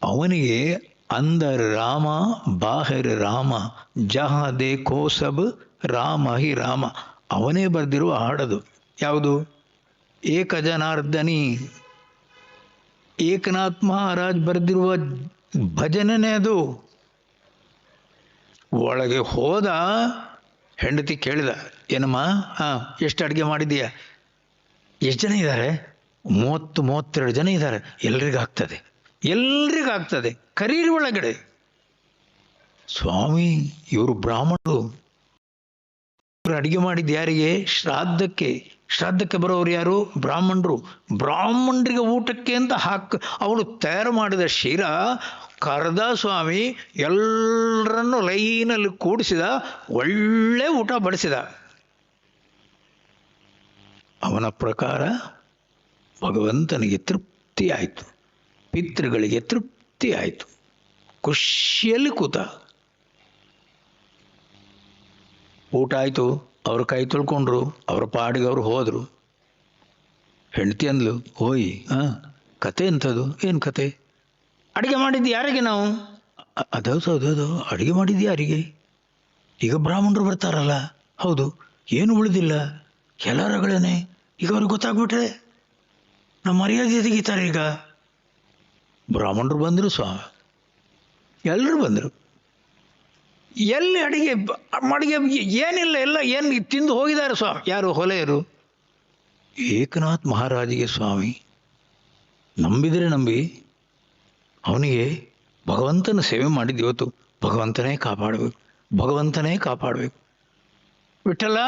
ಅವನಿಗೆ ಅಂದರ್ ರಾಮ ಬಾಹಿರ್ ರಾಮ, ಜಹ ದೇಖೋ ಸಬ್ ರಾಮ ಹಿ ರಾಮ. ಅವನೇ ಬರೆದಿರುವ ಹಾಡದು. ಯಾವುದು? ಏಕ ಜನಾರ್ದನಿ. ಏಕನಾಥ್ ಮಹಾರಾಜ್ ಬರೆದಿರುವ ಭಜನೆನೇ ಅದು. ಒಳಗೆ ಹೋದ, ಹೆಂಡತಿ ಕೇಳಿದ, ಏನಮ್ಮ ಎಷ್ಟು ಅಡುಗೆ ಮಾಡಿದೀಯ? ಎಷ್ಟು ಜನ ಇದ್ದಾರೆ? 32 ಜನ ಇದ್ದಾರೆ. ಎಲ್ರಿಗಾಗ್ತದೆ, ಕರೀರಿ ಒಳಗಡೆ. ಸ್ವಾಮಿ, ಇವರು ಬ್ರಾಹ್ಮಣರು. ಇವರು ಅಡುಗೆ ಮಾಡಿದ್ದು ಯಾರಿಗೆ? ಶ್ರಾದ್ದಕ್ಕೆ ಬರೋರು ಯಾರು? ಬ್ರಾಹ್ಮಣರಿಗೆ ಊಟಕ್ಕೆ ಅಂತ ಅವಳು ತಯಾರು ಮಾಡಿದ ಶೀರಾ ಕರೆದ ಸ್ವಾಮಿ. ಎಲ್ಲರನ್ನು ಲೈನಲ್ಲಿ ಕೂಡಿಸಿದ, ಒಳ್ಳೆ ಊಟ ಬಡಿಸಿದ. ಅವನ ಪ್ರಕಾರ ಭಗವಂತನಿಗೆ ತೃಪ್ತಿ ಆಯಿತು, ಪಿತೃಗಳಿಗೆ ತೃಪ್ತಿ ಆಯಿತು. ಖುಷಿಯಲ್ಲಿ ಕೂತ. ಊಟ ಆಯಿತು, ಅವ್ರ ಕೈ ತೊಳ್ಕೊಂಡ್ರು, ಅವ್ರ ಪಾಡಿಗೆ ಅವ್ರು ಹೋದರು. ಹೆಂಡತಿ ಅಂದ್ಲು, ಹೋಯ್ ಕತೆ ಎಂಥದ್ದು? ಏನು ಕತೆ? ಅಡುಗೆ ಮಾಡಿದ್ದು ಯಾರಿಗೆ ನಾವು? ಅದೌದು, ಅಡುಗೆ ಮಾಡಿದ್ದು ಯಾರಿಗೆ? ಈಗ ಬ್ರಾಹ್ಮಣರು ಬರ್ತಾರಲ್ಲ, ಹೌದು, ಏನು ಉಳಿದಿಲ್ಲ, ಎಲ್ಲ ರಗಳೇನೆ. ಈಗ ಅವ್ರಿಗೆ ಗೊತ್ತಾಗ್ಬಿಟ್ರೆ ನಮ್ಮ ಮರ್ಯಾದೆ ತೆಗಿತಾರೆ. ಈಗ ಬ್ರಾಹ್ಮಣರು ಬಂದರು ಸ್ವಾಮಿ, ಎಲ್ಲರೂ ಬಂದರು. ಎಲ್ಲಿ ಅಡಿಗೆ ಏನಿಲ್ಲ, ಎಲ್ಲ ಏನು ತಿಂದು ಹೋಗಿದ್ದಾರೆ ಸ್ವಾಮಿ. ಯಾರು? ಹೊಲೆಯರು. ಏಕನಾಥ್ ಮಹಾರಾಜಿಗೆ ಸ್ವಾಮಿ ನಂಬಿದರೆ ನಂಬಿ, ಅವನಿಗೆ ಭಗವಂತನ ಸೇವೆ ಮಾಡಿದ್ದು ಇವತ್ತು ಭಗವಂತನೇ ಕಾಪಾಡಬೇಕು. ವಿಠಲ,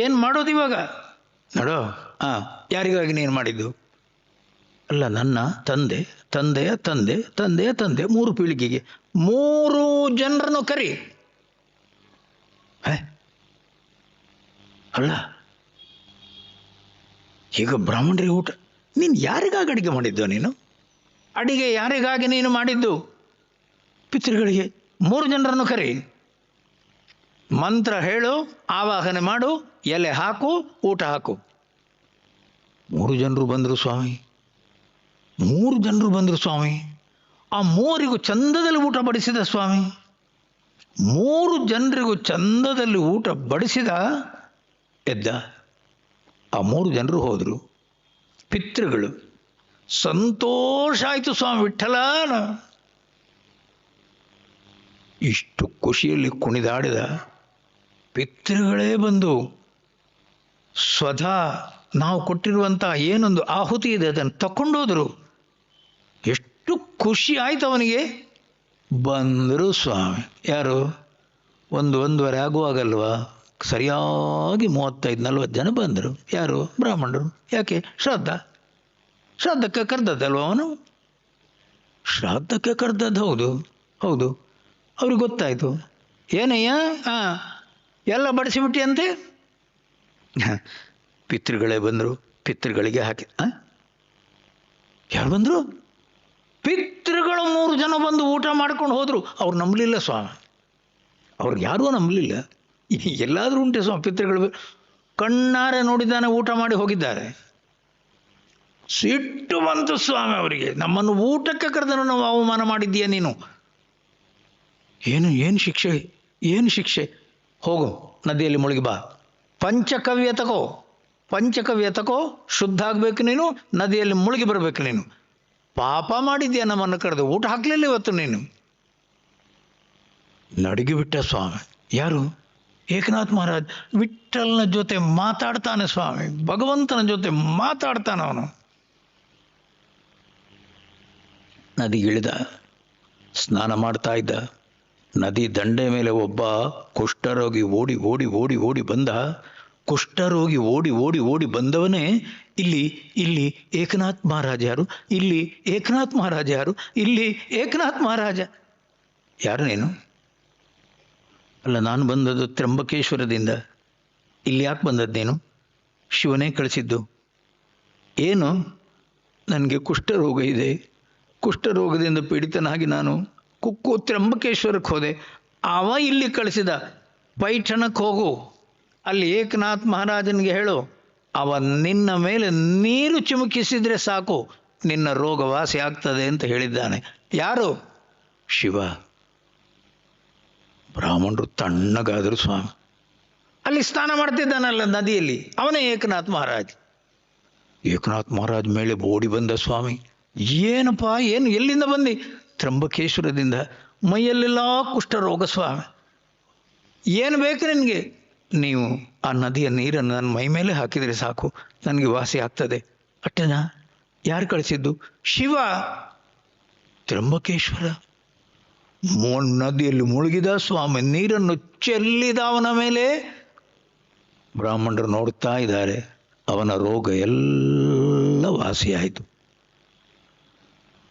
ಏನು ಮಾಡೋದು ಇವಾಗ? ನೋಡೋ, ಯಾರಿಗಾಗಿ ನೀನು ಮಾಡಿದ್ದು? ಅಲ್ಲ, ನನ್ನ ತಂದೆಯ ತಂದೆ 3 ಪೀಳಿಗೆಗೆ 3 ಜನರನ್ನು ಕರಿ. ಅಲ್ಲ, ಈಗ ಬ್ರಾಹ್ಮಣರಿಗೆ ಊಟ. ನೀನು ಯಾರಿಗಾಗಿ ಅಡಿಗೆ ಮಾಡಿದ್ದು? ನೀನು ಅಡಿಗೆ ಯಾರಿಗಾಗಿ ನೀನು ಮಾಡಿದ್ದು? ಪಿತೃಗಳಿಗೆ. 3 ಜನರನ್ನು ಕರಿ, ಮಂತ್ರ ಹೇಳು, ಆವಾಹನೆ ಮಾಡು, ಎಲೆ ಹಾಕು, ಊಟ ಹಾಕು. 3 ಜನರು ಬಂದರು ಸ್ವಾಮಿ. ಆ 3 ಚಂದದಲ್ಲಿ ಊಟ ಬಡಿಸಿದ ಸ್ವಾಮಿ. 3 ಜನರಿಗೂ ಚಂದದಲ್ಲಿ ಊಟ ಬಡಿಸಿದ. ಎದ್ದ. ಆ 3 ಜನರು ಹೋದರು. ಪಿತೃಗಳು. ಸಂತೋಷ ಆಯಿತು ಸ್ವಾಮಿ. ವಿಠಲ ಇಷ್ಟು ಖುಷಿಯಲ್ಲಿ ಕುಣಿದಾಡಿದ ಪಿತೃಗಳೇ ಬಂದು ಸ್ವಧಾ ನಾವು ಕೊಟ್ಟಿರುವಂಥ ಏನೊಂದು ಆಹುತಿ ಇದೆ ಅದನ್ನು ತಗೊಂಡೋದ್ರು. ಎಷ್ಟು ಖುಷಿ ಆಯ್ತು ಅವನಿಗೆ. ಬಂದರು ಸ್ವಾಮಿ. ಯಾರು? 1-1:30 ಆಗುವಾಗಲ್ವಾ, ಸರಿಯಾಗಿ 35-40 ಜನ ಬಂದರು. ಯಾರು? ಬ್ರಾಹ್ಮಣರು. ಯಾಕೆ? ಶ್ರಾದ್ದಕ್ಕೆ ಕರೆದದ್ದಲ್ವ ಅವನು. ಶ್ರಾದ್ದಕ್ಕೆ ಕರೆದದ್ದು. ಹೌದು ಹೌದು. ಅವ್ರಿಗೆ ಗೊತ್ತಾಯಿತು. ಏನಯ್ಯ, ಎಲ್ಲ ಬಡಿಸಿಬಿಟ್ಟಿಯಂತೆ. ಪಿತೃಗಳೇ ಬಂದರು. ಪಿತೃಗಳಿಗೆ ಹಾಕಿ. ಯಾರು ಬಂದರು? ಪಿತೃಗಳು 3 ಜನ ಬಂದು ಊಟ ಮಾಡ್ಕೊಂಡು ಹೋದರು. ಅವ್ರು ನಂಬಲಿಲ್ಲ ಸ್ವಾಮಿ. ಅವ್ರಿಗೆ ಯಾರೂ ನಂಬಲಿಲ್ಲ. ಎಲ್ಲಾದರೂ ಉಂಟೆ ಸ್ವಾಮಿ ಪಿತೃಗಳು. ಕಣ್ಣಾರೆ ನೋಡಿದ್ದಾನೆ, ಊಟ ಮಾಡಿ ಹೋಗಿದ್ದಾರೆ. ಸಿಟ್ಟು ಬಂತು ಸ್ವಾಮಿ ಅವರಿಗೆ. ನಮ್ಮನ್ನು ಊಟಕ್ಕೆ ಕರೆದನ್ನು ನಾವು ಅವಮಾನ ಮಾಡಿದ್ದೀಯ ನೀನು. ಏನು ಶಿಕ್ಷೆ, ಏನು ಶಿಕ್ಷೆ? ಹೋಗು, ನದಿಯಲ್ಲಿ ಮುಳುಗಿ ಬಾ. ಪಂಚಕವ್ಯ ತಗೋ, ಶುದ್ಧ ಆಗಬೇಕು ನೀನು. ನದಿಯಲ್ಲಿ ಮುಳುಗಿ ಬರಬೇಕು ನೀನು. ಪಾಪ ಮಾಡಿದ್ಯಾ, ನಮ್ಮನ್ನು ಕರೆದು ಊಟ ಹಾಕಲಿಲ್ಲ ಇವತ್ತು ನೀನು. ನಡುಗಿಬಿಟ್ಟ ಸ್ವಾಮಿ. ಯಾರು? ಏಕನಾಥ್ ಮಹಾರಾಜ್. ವಿಠ್ಠಲನ ಜೊತೆ ಮಾತಾಡ್ತಾನೆ ಸ್ವಾಮಿ, ಭಗವಂತನ ಜೊತೆ ಮಾತಾಡ್ತಾನೆ ಅವನು. ನದಿಗಿಳಿದ, ಸ್ನಾನ ಮಾಡ್ತಾ ಇದ್ದ. ನದಿ ದಂಡೆ ಮೇಲೆ ಒಬ್ಬ ಕುಷ್ಠರೋಗಿ ಓಡಿ ಓಡಿ ಓಡಿ ಓಡಿ ಬಂದ. ಕುಷ್ಠರೋಗಿ ಓಡಿ ಓಡಿ ಓಡಿ ಬಂದವನೇ ಇಲ್ಲಿ ಏಕನಾಥ್ ಮಹಾರಾಜ ಯಾರು? ಇಲ್ಲಿ ಏಕನಾಥ್ ಮಹಾರಾಜ ಯಾರು? ಇಲ್ಲಿ ಏಕನಾಥ್ ಮಹಾರಾಜ. ಯಾರು ನೀನು? ಅಲ್ಲ, ನಾನು ಬಂದದ್ದು ತ್ರ್ಯಂಬಕೇಶ್ವರದಿಂದ. ಇಲ್ಲಿ ಯಾಕೆ ಬಂದದ್ದು ನೀನು? ಶಿವನೇ ಕಳಿಸಿದ್ದು. ಏನು? ನನಗೆ ಕುಷ್ಠರೋಗ ಇದೆ. ಕುಷ್ಠರೋಗದಿಂದ ಪೀಡಿತನಾಗಿ ನಾನು ತ್ರ್ಯಂಬಕೇಶ್ವರಕ್ಕೆ ಹೋದೆ. ಅವ ಇಲ್ಲಿ ಕಳಿಸಿದ. ಪೈಠಣಕ್ಕೆ ಹೋಗು, ಅಲ್ಲಿ ಏಕನಾಥ್ ಮಹಾರಾಜನಿಗೆ ಹೇಳು, ಅವ ನಿನ್ನ ಮೇಲೆ ನೀರು ಚಿಮುಕಿಸಿದರೆ ಸಾಕು, ನಿನ್ನ ರೋಗ ವಾಸಿ ಆಗ್ತದೆ ಅಂತ ಹೇಳಿದ್ದಾನೆ. ಯಾರು? ಶಿವ. ಬ್ರಾಹ್ಮಣರು ತಣ್ಣಗಾದರು ಸ್ವಾಮಿ. ಅಲ್ಲಿ ಸ್ನಾನ ಮಾಡ್ತಿದ್ದಾನಲ್ಲ ನದಿಯಲ್ಲಿ, ಅವನೇ ಏಕನಾಥ್ ಮಹಾರಾಜ್. ಏಕನಾಥ್ ಮಹಾರಾಜ್ ಮೇಲೆ ಓಡಿ ಬಂದ ಸ್ವಾಮಿ. ಏನಪ್ಪ, ಏನು, ಎಲ್ಲಿಂದ ಬಂದು? ತ್ರ್ಯಂಬಕೇಶ್ವರದಿಂದ. ಮೈಯಲ್ಲೆಲ್ಲ ಕುಷ್ಠರೋಗ ಸ್ವಾಮಿ. ಏನು ಬೇಕು ನಿನಗೆ? ನೀವು ಆ ನದಿಯ ನೀರನ್ನು ನನ್ನ ಮೈ ಮೇಲೆ ಹಾಕಿದರೆ ಸಾಕು, ನನಗೆ ವಾಸಿ ಆಗ್ತದೆ. ಅಟ್ಟನಾ? ಯಾರು ಕಳಿಸಿದ್ದು? ಶಿವ. ತ್ರ್ಯಂಬಕೇಶ್ವರ ನದಿಯಲ್ಲಿ ಮುಳುಗಿದ ಸ್ವಾಮಿ. ನೀರನ್ನು ಚೆಲ್ಲಿದ ಅವನ ಮೇಲೆ. ಬ್ರಾಹ್ಮಣರು ನೋಡ್ತಾ ಇದ್ದಾರೆ. ಅವನ ರೋಗ ಎಲ್ಲ ವಾಸಿಯಾಯಿತು.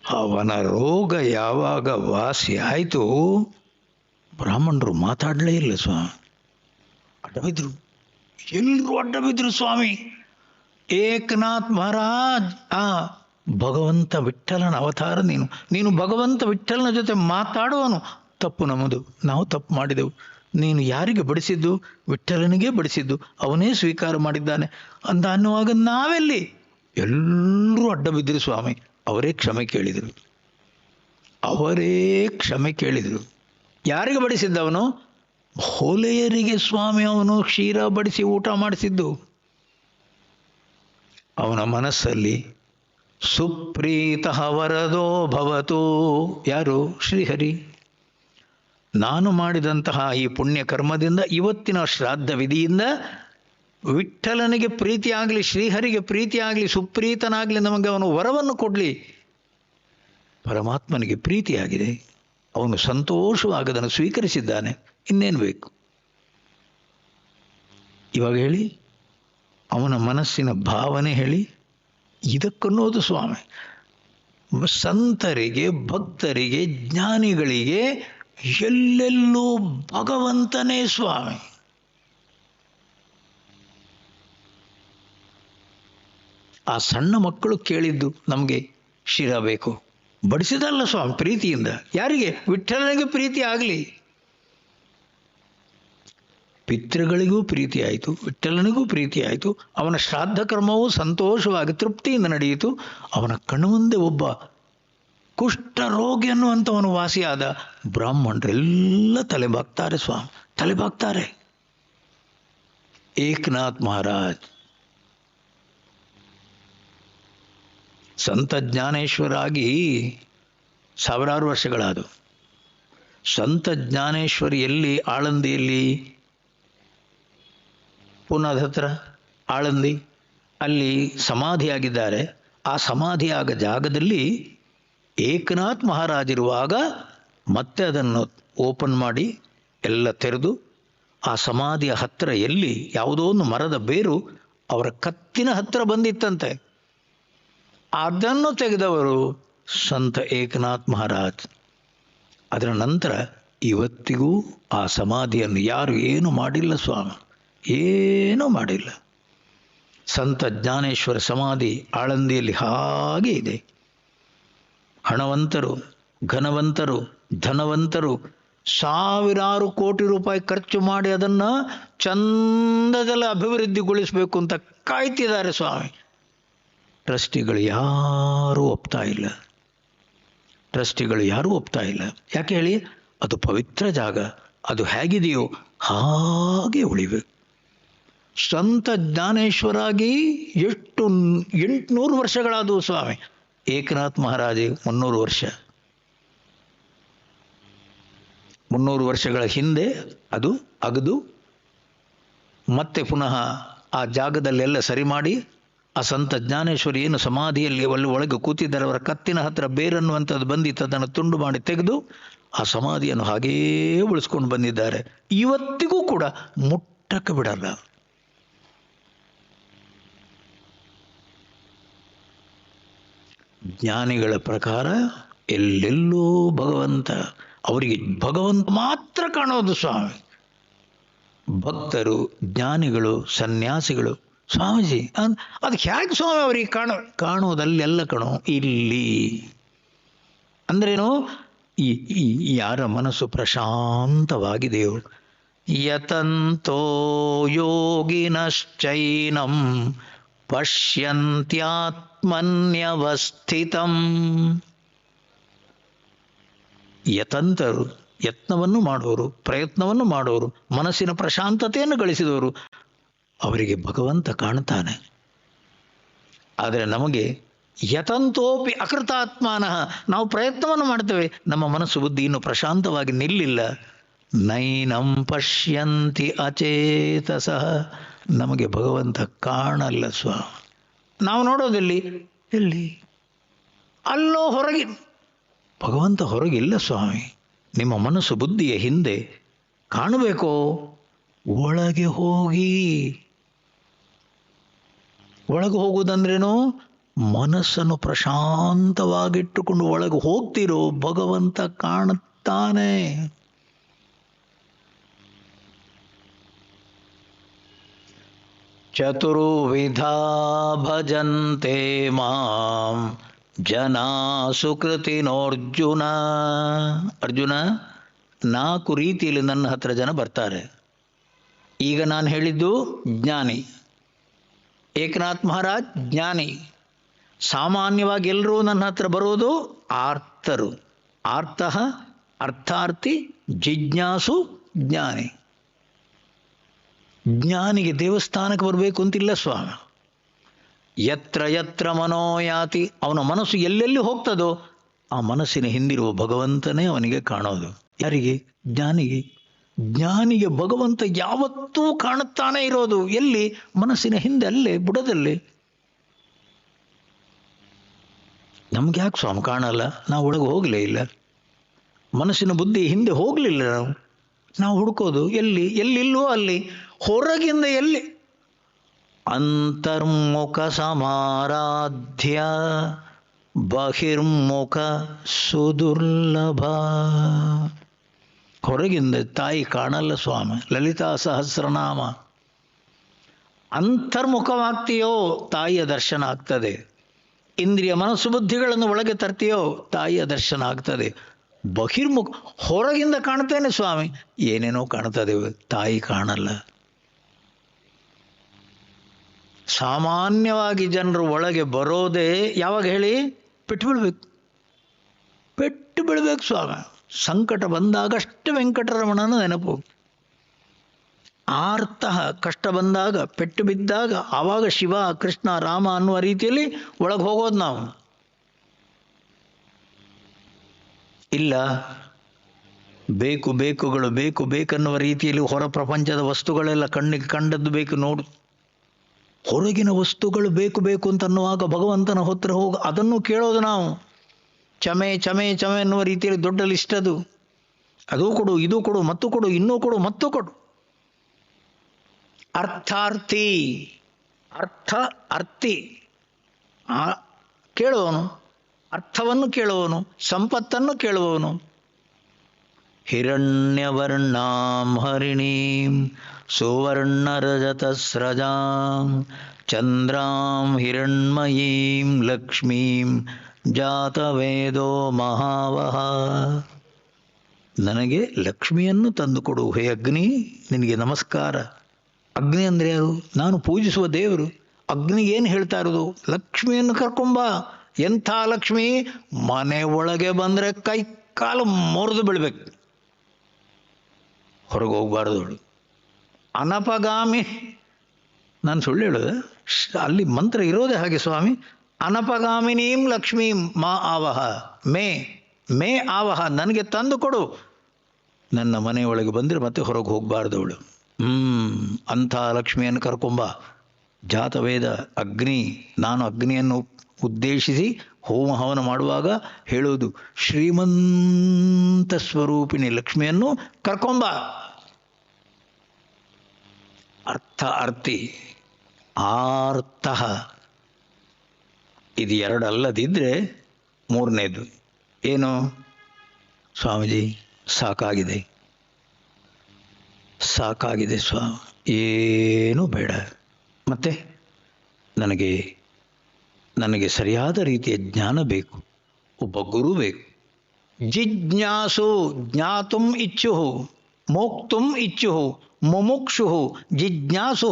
ಅವನ ರೋಗ ಯಾವಾಗ ವಾಸಿ ಆಯಿತು, ಬ್ರಾಹ್ಮಣರು ಮಾತಾಡಲೇ ಇಲ್ಲ ಸ್ವಾಮಿ. ಅಡ್ಡಬಿದ್ರು, ಎಲ್ಲರೂ ಅಡ್ಡಬಿದ್ರು ಸ್ವಾಮಿ. ಏಕನಾಥ್ ಮಹಾರಾಜ್, ಭಗವಂತ ವಿಠ್ಠಲನ ಅವತಾರ ನೀನು ಭಗವಂತ ವಿಠ್ಠಲನ ಜೊತೆ ಮಾತಾಡುವನು. ತಪ್ಪು ನಮ್ಮದು, ನಾವು ತಪ್ಪು ಮಾಡಿದೆವು. ನೀನು ಯಾರಿಗೆ ಬಡಿಸಿದ್ದು? ವಿಠ್ಠಲನಿಗೆ ಬಡಿಸಿದ್ದು, ಅವನೇ ಸ್ವೀಕಾರ ಮಾಡಿದ್ದಾನೆ ಅಂತ ಅನ್ನುವಾಗ ನಾವೆಲ್ಲಿ? ಎಲ್ಲರೂ ಅಡ್ಡ ಬಿದ್ದರು ಸ್ವಾಮಿ. ಅವರೇ ಕ್ಷಮೆ ಕೇಳಿದರು. ಯಾರಿಗೆ ಬಡಿಸಿದ್ದವನು? ಹೊಲೆಯರಿಗೆ ಸ್ವಾಮಿ. ಅವನು ಕ್ಷೀರ ಬಡಿಸಿ ಊಟ ಮಾಡಿಸಿದ್ದು. ಅವನ ಮನಸ್ಸಲ್ಲಿ ಸುಪ್ರೀತಃ ವರದೋ ಭವತು. ಯಾರು? ಶ್ರೀಹರಿ. ನಾನು ಮಾಡಿದಂತಹ ಈ ಪುಣ್ಯ ಕರ್ಮದಿಂದ, ಇವತ್ತಿನ ಶ್ರಾದ್ದ ವಿಧಿಯಿಂದ ವಿಠ್ಠಲನಿಗೆ ಪ್ರೀತಿ ಆಗಲಿ, ಶ್ರೀಹರಿಗೆ ಪ್ರೀತಿ ಆಗಲಿ, ಸುಪ್ರೀತನಾಗಲಿ, ನಮಗೆ ಅವನು ವರವನ್ನು ಕೊಡಲಿ. ಪರಮಾತ್ಮನಿಗೆ ಪ್ರೀತಿಯಾಗಿದೆ, ಅವನು ಸಂತೋಷವಾಗಿ ಅದನ್ನು ಸ್ವೀಕರಿಸಿದ್ದಾನೆ. ಇನ್ನೇನು ಬೇಕು? ಇವಾಗ ಹೇಳಿ, ಅವನ ಮನಸ್ಸಿನ ಭಾವನೆ ಹೇಳಿ. ಇದಕ್ಕನ್ನೋದು ಸ್ವಾಮಿ. ಸಂತರಿಗೆ, ಭಕ್ತರಿಗೆ, ಜ್ಞಾನಿಗಳಿಗೆ ಎಲ್ಲೆಲ್ಲೂ ಭಗವಂತನೇ ಸ್ವಾಮಿ. ಆ ಸಣ್ಣ ಮಕ್ಕಳು ಕೇಳಿದ್ದು ನಮಗೆ ಶಿರ ಬೇಕು, ಬಡಿಸಿದಲ್ಲ ಸ್ವಾಮಿ ಪ್ರೀತಿಯಿಂದ. ಯಾರಿಗೆ? ವಿಠ್ಠಲನಿಗೆ ಪ್ರೀತಿ ಆಗಲಿ. ಪಿತೃಗಳಿಗೂ ಪ್ರೀತಿ ಆಯಿತು, ವಿಠ್ಠಲನಿಗೂ ಪ್ರೀತಿ ಆಯಿತು. ಅವನ ಶ್ರಾದ್ದ ಕರ್ಮವು ಸಂತೋಷವಾಗಿ ತೃಪ್ತಿಯಿಂದ ನಡೆಯಿತು. ಅವನ ಕಣ್ಣು ಮುಂದೆ ಒಬ್ಬ ಕುಷ್ಠರೋಗಿ ಅನ್ನುವಂಥವನು ವಾಸಿಯಾದ. ಬ್ರಾಹ್ಮಣರೆಲ್ಲ ತಲೆಬಾಗ್ತಾರೆ ಸ್ವಾಮಿ, ತಲೆಬಾಗ್ತಾರೆ. ಏಕನಾಥ್ ಮಹಾರಾಜ್ ಸಂತ ಜ್ಞಾನೇಶ್ವರಾಗಿ ಸಾವಿರಾರು ವರ್ಷಗಳಾದವು. ಸಂತ ಜ್ಞಾನೇಶ್ವರಿಯಲ್ಲಿ ಆಳಂದಿಯಲ್ಲಿ, ಪುನದ ಹತ್ರ ಆಳಂದಿ, ಅಲ್ಲಿ ಸಮಾಧಿಯಾಗಿದ್ದಾರೆ. ಆ ಸಮಾಧಿಯಾಗ ಜಾಗದಲ್ಲಿ ಏಕನಾಥ್ ಮಹಾರಾಜರಿರುವಾಗ ಮತ್ತೆ ಅದನ್ನು ಓಪನ್ ಮಾಡಿ ಎಲ್ಲ ತೆರೆದು ಆ ಸಮಾಧಿಯ ಹತ್ತಿರ ಎಲ್ಲಿ ಯಾವುದೋ ಒಂದು ಮರದ ಬೇರು ಅವರ ಕತ್ತಿನ ಹತ್ತಿರ ಬಂದಿತ್ತಂತೆ. ಅದನ್ನು ತೆಗೆದವರು ಸಂತ ಏಕನಾಥ್ ಮಹಾರಾಜ್. ಅದರ ನಂತರ ಇವತ್ತಿಗೂ ಆ ಸಮಾಧಿಯನ್ನು ಯಾರು ಏನು ಮಾಡಿಲ್ಲ ಸ್ವಾಮಿ, ಏನೂ ಮಾಡಿಲ್ಲ. ಸಂತ ಜ್ಞಾನೇಶ್ವರ ಸಮಾಧಿ ಆಳಂದಿಯಲ್ಲಿ ಹಾಗೆ ಇದೆ. ಹಣವಂತರು, ಘನವಂತರು, ಧನವಂತರು ಸಾವಿರಾರು ಕೋಟಿ ರೂಪಾಯಿ ಖರ್ಚು ಮಾಡಿ ಅದನ್ನು ಚಂದದಲ್ಲಿ ಅಭಿವೃದ್ಧಿಗೊಳಿಸಬೇಕು ಅಂತ ಕಾಯ್ತಿದ್ದಾರೆ ಸ್ವಾಮಿ. ಟ್ರಸ್ಟಿಗಳು ಯಾರೂ ಒಪ್ತಾ ಇಲ್ಲ. ಟ್ರಸ್ಟಿಗಳು ಯಾರೂ ಒಪ್ತಾ ಇಲ್ಲ. ಯಾಕೆ ಹೇಳಿ? ಅದು ಪವಿತ್ರ ಜಾಗ, ಅದು ಹೇಗಿದೆಯೋ ಹಾಗೆ ಉಳಿಬೇಕು. ಸಂತ ಜ್ಞಾನೇಶ್ವರಾಗಿ ಎಷ್ಟು 800 ವರ್ಷಗಳಾದವು ಸ್ವಾಮಿ. ಏಕನಾಥ್ ಮಹಾರಾಜ 300 ವರ್ಷ. 300 ವರ್ಷಗಳ ಹಿಂದೆ ಅದು ಅಗದು ಮತ್ತೆ ಪುನಃ ಆ ಜಾಗದಲ್ಲೆಲ್ಲ ಸರಿ ಮಾಡಿ ಆ ಸಂತ ಜ್ಞಾನೇಶ್ವರಿ ಏನು ಸಮಾಧಿಯಲ್ಲಿ ಅಲ್ಲಿ ಒಳಗೆ ಕೂತಿದ್ದಾರೆ, ಅವರ ಕತ್ತಿನ ಹತ್ತಿರ ಬೇರನ್ನುವಂಥದ್ದು ಬಂದಿತ್ತು, ಅದನ್ನು ತುಂಡು ಮಾಡಿ ತೆಗೆದು ಆ ಸಮಾಧಿಯನ್ನು ಹಾಗೇ ಉಳಿಸ್ಕೊಂಡು ಬಂದಿದ್ದಾರೆ. ಇವತ್ತಿಗೂ ಕೂಡ ಮುಟ್ಟಕ್ಕೆ ಬಿಡಲ್ಲ. ಜ್ಞಾನಿಗಳ ಪ್ರಕಾರ ಎಲ್ಲೆಲ್ಲೋ ಭಗವಂತ, ಅವರಿಗೆ ಭಗವಂತ ಮಾತ್ರ ಕಾಣೋದು ಸ್ವಾಮಿ. ಭಕ್ತರು, ಜ್ಞಾನಿಗಳು, ಸನ್ಯಾಸಿಗಳು, ಸ್ವಾಮೀಜಿ ಅದಕ್ಕೆ ಹೇಗೆ ಸ್ವಾಮಿ ಅವರಿಗೆ ಕಾಣೋದಲ್ಲೆಲ್ಲ ಕಣೋ ಇಲ್ಲಿ ಅಂದ್ರೇನು? ಯಾರ ಮನಸ್ಸು ಪ್ರಶಾಂತವಾಗಿದೆಯೋ, ಯತಂತೋ ಯೋಗಿನಶ್ಚೈನಂ ಪಶ್ಯಂತ್ಯಾತ್ಮನ್ಯವಸ್ಥಿತಂ. ಯತಂತರು, ಯತ್ನವನ್ನು ಮಾಡೋರು, ಪ್ರಯತ್ನವನ್ನು ಮಾಡೋರು, ಮನಸ್ಸಿನ ಪ್ರಶಾಂತತೆಯನ್ನು ಗಳಿಸಿದವರು, ಅವರಿಗೆ ಭಗವಂತ ಕಾಣ್ತಾನೆ. ಆದರೆ ನಮಗೆ ಯತಂತೋಪಿ ಅಕೃತಾತ್ಮಾನಃ, ನಾವು ಪ್ರಯತ್ನವನ್ನು ಮಾಡ್ತೇವೆ, ನಮ್ಮ ಮನಸ್ಸು ಬುದ್ಧಿ ಇನ್ನೂ ಪ್ರಶಾಂತವಾಗಿ ನಿಲ್ಲಿಲ್ಲ. ನೈನಂ ಪಶ್ಯಂತಿ ಅಚೇತಸಃ, ನಮಗೆ ಭಗವಂತ ಕಾಣಲ್ಲ ಸ್ವಾಮಿ. ನಾವು ನೋಡೋದೆಲ್ಲಿ? ಎಲ್ಲಿ? ಅಲ್ಲೋ ಹೊರಗೆ. ಭಗವಂತ ಹೊರಗಿಲ್ಲ ಸ್ವಾಮಿ. ನಿಮ್ಮ ಮನಸ್ಸು ಬುದ್ಧಿಯ ಹಿಂದೆ ಕಾಣಬೇಕೋ? ಒಳಗೆ ಹೋಗಿ. ಒಳಗೆ ಹೋಗುವುದಂದ್ರೇನು? ಮನಸ್ಸನ್ನು ಪ್ರಶಾಂತವಾಗಿಟ್ಟುಕೊಂಡು ಒಳಗೆ ಹೋಗ್ತಿರೋ, ಭಗವಂತ ಕಾಣುತ್ತಾನೆ. ಚತುರ್ವಿಧಾ ಭಜಂತೆ ಮಾಂ ಜನಾ ಸುಕೃತಿನೋರ್ಜುನ. ಅರ್ಜುನ, 4 ರೀತಿಯಲ್ಲಿ ನನ್ನ ಹತ್ರ ಜನ ಬರ್ತಾರೆ. ಈಗ ನಾನು ಹೇಳಿದ್ದು ಜ್ಞಾನಿ. ಏಕನಾಥ್ ಮಹಾರಾಜ್ ಜ್ಞಾನಿ. ಸಾಮಾನ್ಯವಾಗಿ ಎಲ್ಲರೂ ನನ್ನ ಹತ್ರ ಬರೋದು ಆರ್ತರು. ಆರ್ತಃ, ಅರ್ಥಾರ್ಥಿ, ಜಿಜ್ಞಾಸು, ಜ್ಞಾನಿ. ಜ್ಞಾನಿಗೆ ದೇವಸ್ಥಾನಕ್ಕೆ ಬರಬೇಕು ಅಂತಿಲ್ಲ ಸ್ವಾಮಿ. ಯತ್ರ ಯತ್ರ ಮನೋಯಾತಿ, ಅವನ ಮನಸ್ಸು ಎಲ್ಲೆಲ್ಲಿ ಹೋಗ್ತದೋ ಆ ಮನಸ್ಸಿನ ಹಿಂದಿರುವ ಭಗವಂತನೇ ಅವನಿಗೆ ಕಾಣೋದು. ಯಾರಿಗೆ? ಜ್ಞಾನಿಗೆ. ಜ್ಞಾನಿಗೆ ಭಗವಂತ ಯಾವತ್ತೂ ಕಾಣುತ್ತಾನೆ ಇರೋದು. ಎಲ್ಲಿ? ಮನಸ್ಸಿನ ಹಿಂದೆ, ಅಲ್ಲೇ ಬುಡದಲ್ಲಿ. ನಮ್ಗೆ ಯಾಕೆ ಸ್ವಾಮಿ ಕಾಣಲ್ಲ? ನಾವು ಒಳಗೆ ಹೋಗಲೇ ಇಲ್ಲ. ಮನಸ್ಸಿನ ಬುದ್ಧಿ ಹಿಂದೆ ಹೋಗಲಿಲ್ಲ. ನಾವು ಹುಡುಕೋದು ಎಲ್ಲಿ? ಎಲ್ಲಿಲ್ವೋ ಅಲ್ಲಿ. ಹೊರಗಿಂದ ಎಲ್ಲಿ? ಅಂತರ್ಮುಖ ಸಮಾರಾಧ್ಯ ಬಹಿರ್ಮುಖ ಸುದುರ್ಲಭ. ಹೊರಗಿಂದ ತಾಯಿ ಕಾಣಲ್ಲ ಸ್ವಾಮಿ. ಲಲಿತಾ ಸಹಸ್ರನಾಮ. ಅಂತರ್ಮುಖವಾಗ್ತೀಯೋ ತಾಯಿಯ ದರ್ಶನ ಆಗ್ತದೆ. ಇಂದ್ರಿಯ ಮನಸ್ಸು ಬುದ್ಧಿಗಳನ್ನು ಒಳಗೆ ತರ್ತೀಯೋ ತಾಯಿಯ ದರ್ಶನ ಆಗ್ತದೆ. ಬಹಿರ್ಮುಖ, ಹೊರಗಿಂದ ಕಾಣ್ತೇನೆ ಸ್ವಾಮಿ, ಏನೇನೋ ಕಾಣ್ತದೆ, ತಾಯಿ ಕಾಣಲ್ಲ. ಸಾಮಾನ್ಯವಾಗಿ ಜನರು ಒಳಗೆ ಬರೋದೇ ಯಾವಾಗ ಹೇಳಿ? ಪೆಟ್ಟು ಬೀಳ್ಬೇಕು. ಪೆಟ್ಟು ಬೀಳ್ಬೇಕು ಸ್ವಾಮಿ. ಸಂಕಟ ಬಂದಾಗಷ್ಟೇ ವೆಂಕಟರಮಣನ ನೆನಪು. ಆರ್ತಃ, ಕಷ್ಟ ಬಂದಾಗ, ಪೆಟ್ಟು ಬಿದ್ದಾಗ ಆವಾಗ ಶಿವ, ಕೃಷ್ಣ, ರಾಮ ಅನ್ನುವ ರೀತಿಯಲ್ಲಿ ಒಳಗೆ ಹೋಗೋದು ನಾವು. ಇಲ್ಲ, ಬೇಕು ಬೇಕುಗಳು ಬೇಕು ಬೇಕನ್ನುವ ರೀತಿಯಲ್ಲಿ ಹೊರ ಪ್ರಪಂಚದ ವಸ್ತುಗಳೆಲ್ಲ ಕಣ್ಣಿಗೆ ಕಂಡದ್ದು ಬೇಕು ನೋಡು. ಹೊರಗಿನ ವಸ್ತುಗಳು ಬೇಕು ಬೇಕು ಅಂತ ಅನ್ನುವಾಗ ಭಗವಂತನ ಹತ್ರ ಹೋಗಿ ಅದನ್ನು ಕೇಳೋದು ನಾವು. ಚಮೆ ಚಮೆ ಚಮೆ ಎನ್ನುವ ರೀತಿಯಲ್ಲಿ ದೊಡ್ಡ ಲಿಸ್ಟ್ ಅದು. ಅದು ಕೊಡು, ಇದು ಕೊಡು, ಮತ್ತು ಕೊಡು, ಇನ್ನೂ ಕೊಡು, ಮತ್ತು ಕೊಡು. ಅರ್ಥಾರ್ಥಿ, ಅರ್ಥ ಅರ್ಥಿ, ಕೇಳುವವನು, ಅರ್ಥವನ್ನು ಕೇಳುವವನು, ಸಂಪತ್ತನ್ನು ಕೇಳುವವನು. ಹಿರಣ್ಯವರ್ಣಾಂ ಹರಿಣೀಂ ಸುವರ್ಣರಜತಸ್ರಜಾಂ ಚಂದ್ರಾಂ ಹಿರಣ್ಮಯೀಂ ಲಕ್ಷ್ಮೀಂ ಜಾತವೇದೋ ಮಹಾವಹ. ನನಗೆ ಲಕ್ಷ್ಮಿಯನ್ನು ತಂದುಕೊಡು ಹೇ ಅಗ್ನಿ, ನಿನಗೆ ನಮಸ್ಕಾರ. ಅಗ್ನಿ ಅಂದರೆ ಯಾರು? ನಾನು ಪೂಜಿಸುವ ದೇವರು. ಅಗ್ನಿಗೇನು ಹೇಳ್ತಾ ಇರೋದು? ಲಕ್ಷ್ಮಿಯನ್ನು ಕರ್ಕೊಂಬ. ಎಂಥ ಲಕ್ಷ್ಮಿ? ಮನೆ ಒಳಗೆ ಬಂದರೆ ಕೈ ಕಾಲು ಮುರಿದು ಬೀಳ್ಬೇಕು, ಹೊರಗೆ ಹೋಗಬಾರ್ದು ಅವಳು. ಅನಪಗಾಮಿ, ನಾನು ಸುಳ್ಳು ಹೇಳೋದು, ಅಲ್ಲಿ ಮಂತ್ರ ಇರೋದೇ ಹಾಗೆ ಸ್ವಾಮಿ. ಅನಪಗಾಮಿನೀಂ ಲಕ್ಷ್ಮೀಂ ಮಾ ಆವಹ, ಮೇ ಆವಹ, ನನಗೆ ತಂದು ಕೊಡು. ನನ್ನ ಮನೆಯೊಳಗೆ ಬಂದರೆ ಮತ್ತೆ ಹೊರಗೆ ಹೋಗಬಾರ್ದು ಅವಳು. ಅಂಥ ಲಕ್ಷ್ಮಿಯನ್ನು ಕರ್ಕೊಂಬ. ಜಾತವೇದ ಅಗ್ನಿ, ನಾನು ಅಗ್ನಿಯನ್ನು ಉದ್ದೇಶಿಸಿ ಹೋಮ ಹವನ ಮಾಡುವಾಗ ಹೇಳೋದು, ಶ್ರೀಮಂತ ಸ್ವರೂಪಿಣಿ ಲಕ್ಷ್ಮಿಯನ್ನು ಕರ್ಕೊಂಬ. ಅರ್ಥ ಅರ್ಥಿ, ಆರ್ಥ, ಇದು ಎರಡು ಅಲ್ಲದಿದ್ದರೆ ಮೂರನೇದು ಏನು? ಸ್ವಾಮೀಜಿ ಸಾಕಾಗಿದೆ, ಸಾಕಾಗಿದೆ ಸ್ವಾಮಿ, ಏನೂ ಬೇಡ, ಮತ್ತೆ ನನಗೆ ಸರಿಯಾದ ರೀತಿಯ ಜ್ಞಾನ ಬೇಕು, ಒಬ್ಬ ಗುರು ಬೇಕು. ಜಿಜ್ಞಾಸು, ಜ್ಞಾತುಂ ಇಚ್ಛುಹು, ಮೋಕ್ತುಂ ಇಚ್ಛುಹು, ಮುಮುಕ್ಷು ಜಿಜ್ಞಾಸು.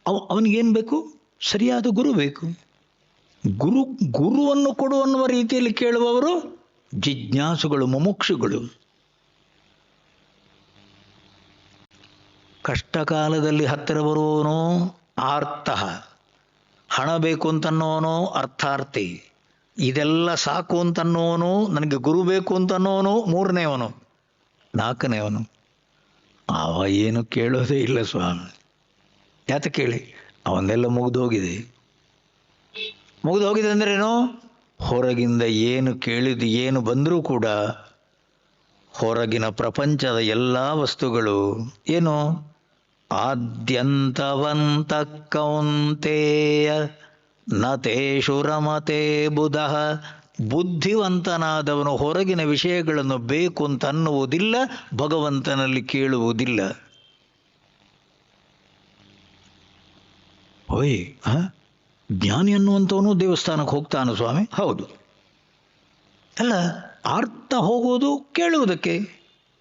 ಅವನಿಗೇನು ಬೇಕು? ಸರಿಯಾದ ಗುರು ಬೇಕು. ಗುರುವನ್ನು ಕೊಡು ಅನ್ನುವ ರೀತಿಯಲ್ಲಿ ಕೇಳುವವರು ಜಿಜ್ಞಾಸುಗಳು, ಮುಮುಕ್ಷುಗಳು. ಕಷ್ಟಕಾಲದಲ್ಲಿ ಹತ್ತಿರ ಬರುವವನು ಆರ್ಥ, ಹಣ ಬೇಕು ಅಂತನ್ನೋನು ಅರ್ಥಾರ್ಥಿ, ಇದೆಲ್ಲ ಸಾಕು ಅಂತನ್ನೋನು, ನನಗೆ ಗುರು ಬೇಕು ಅಂತನ್ನೋನು ಮೂರನೇವನು. ನಾಲ್ಕನೇವನು ಅವ ಏನು ಕೇಳೋದೇ ಇಲ್ಲ ಸ್ವಾಮಿ. ಯಾತ ಕೇಳಿ? ಅವನ್ನೆಲ್ಲ ಮುಗಿದೋಗಿದೆ. ಮುಗಿದೋಗಿದೆ ಅಂದ್ರೇನು? ಹೊರಗಿಂದ ಏನು ಕೇಳಿದ್ದು ಏನು ಬಂದರೂ ಕೂಡ ಹೊರಗಿನ ಪ್ರಪಂಚದ ಎಲ್ಲ ವಸ್ತುಗಳು ಏನು? ಆದ್ಯಂತವಂತ ಕೌಂತೇಯ ನ ತೇಷು ರಮತೆ ಬುಧಃ. ಬುದ್ಧಿವಂತನಾದವನು ಹೊರಗಿನ ವಿಷಯಗಳನ್ನು ಬೇಕು ಅಂತ ಅನ್ನುವುದಿಲ್ಲ, ಭಗವಂತನಲ್ಲಿ ಕೇಳುವುದಿಲ್ಲ. ಓಯ್, ಜ್ಞಾನಿ ಅನ್ನುವಂಥವನು ದೇವಸ್ಥಾನಕ್ಕೆ ಹೋಗ್ತಾನೆ ಸ್ವಾಮಿ? ಹೌದು. ಅಲ್ಲ, ಅರ್ಥ ಹೋಗೋದು ಕೇಳುವುದಕ್ಕೆ.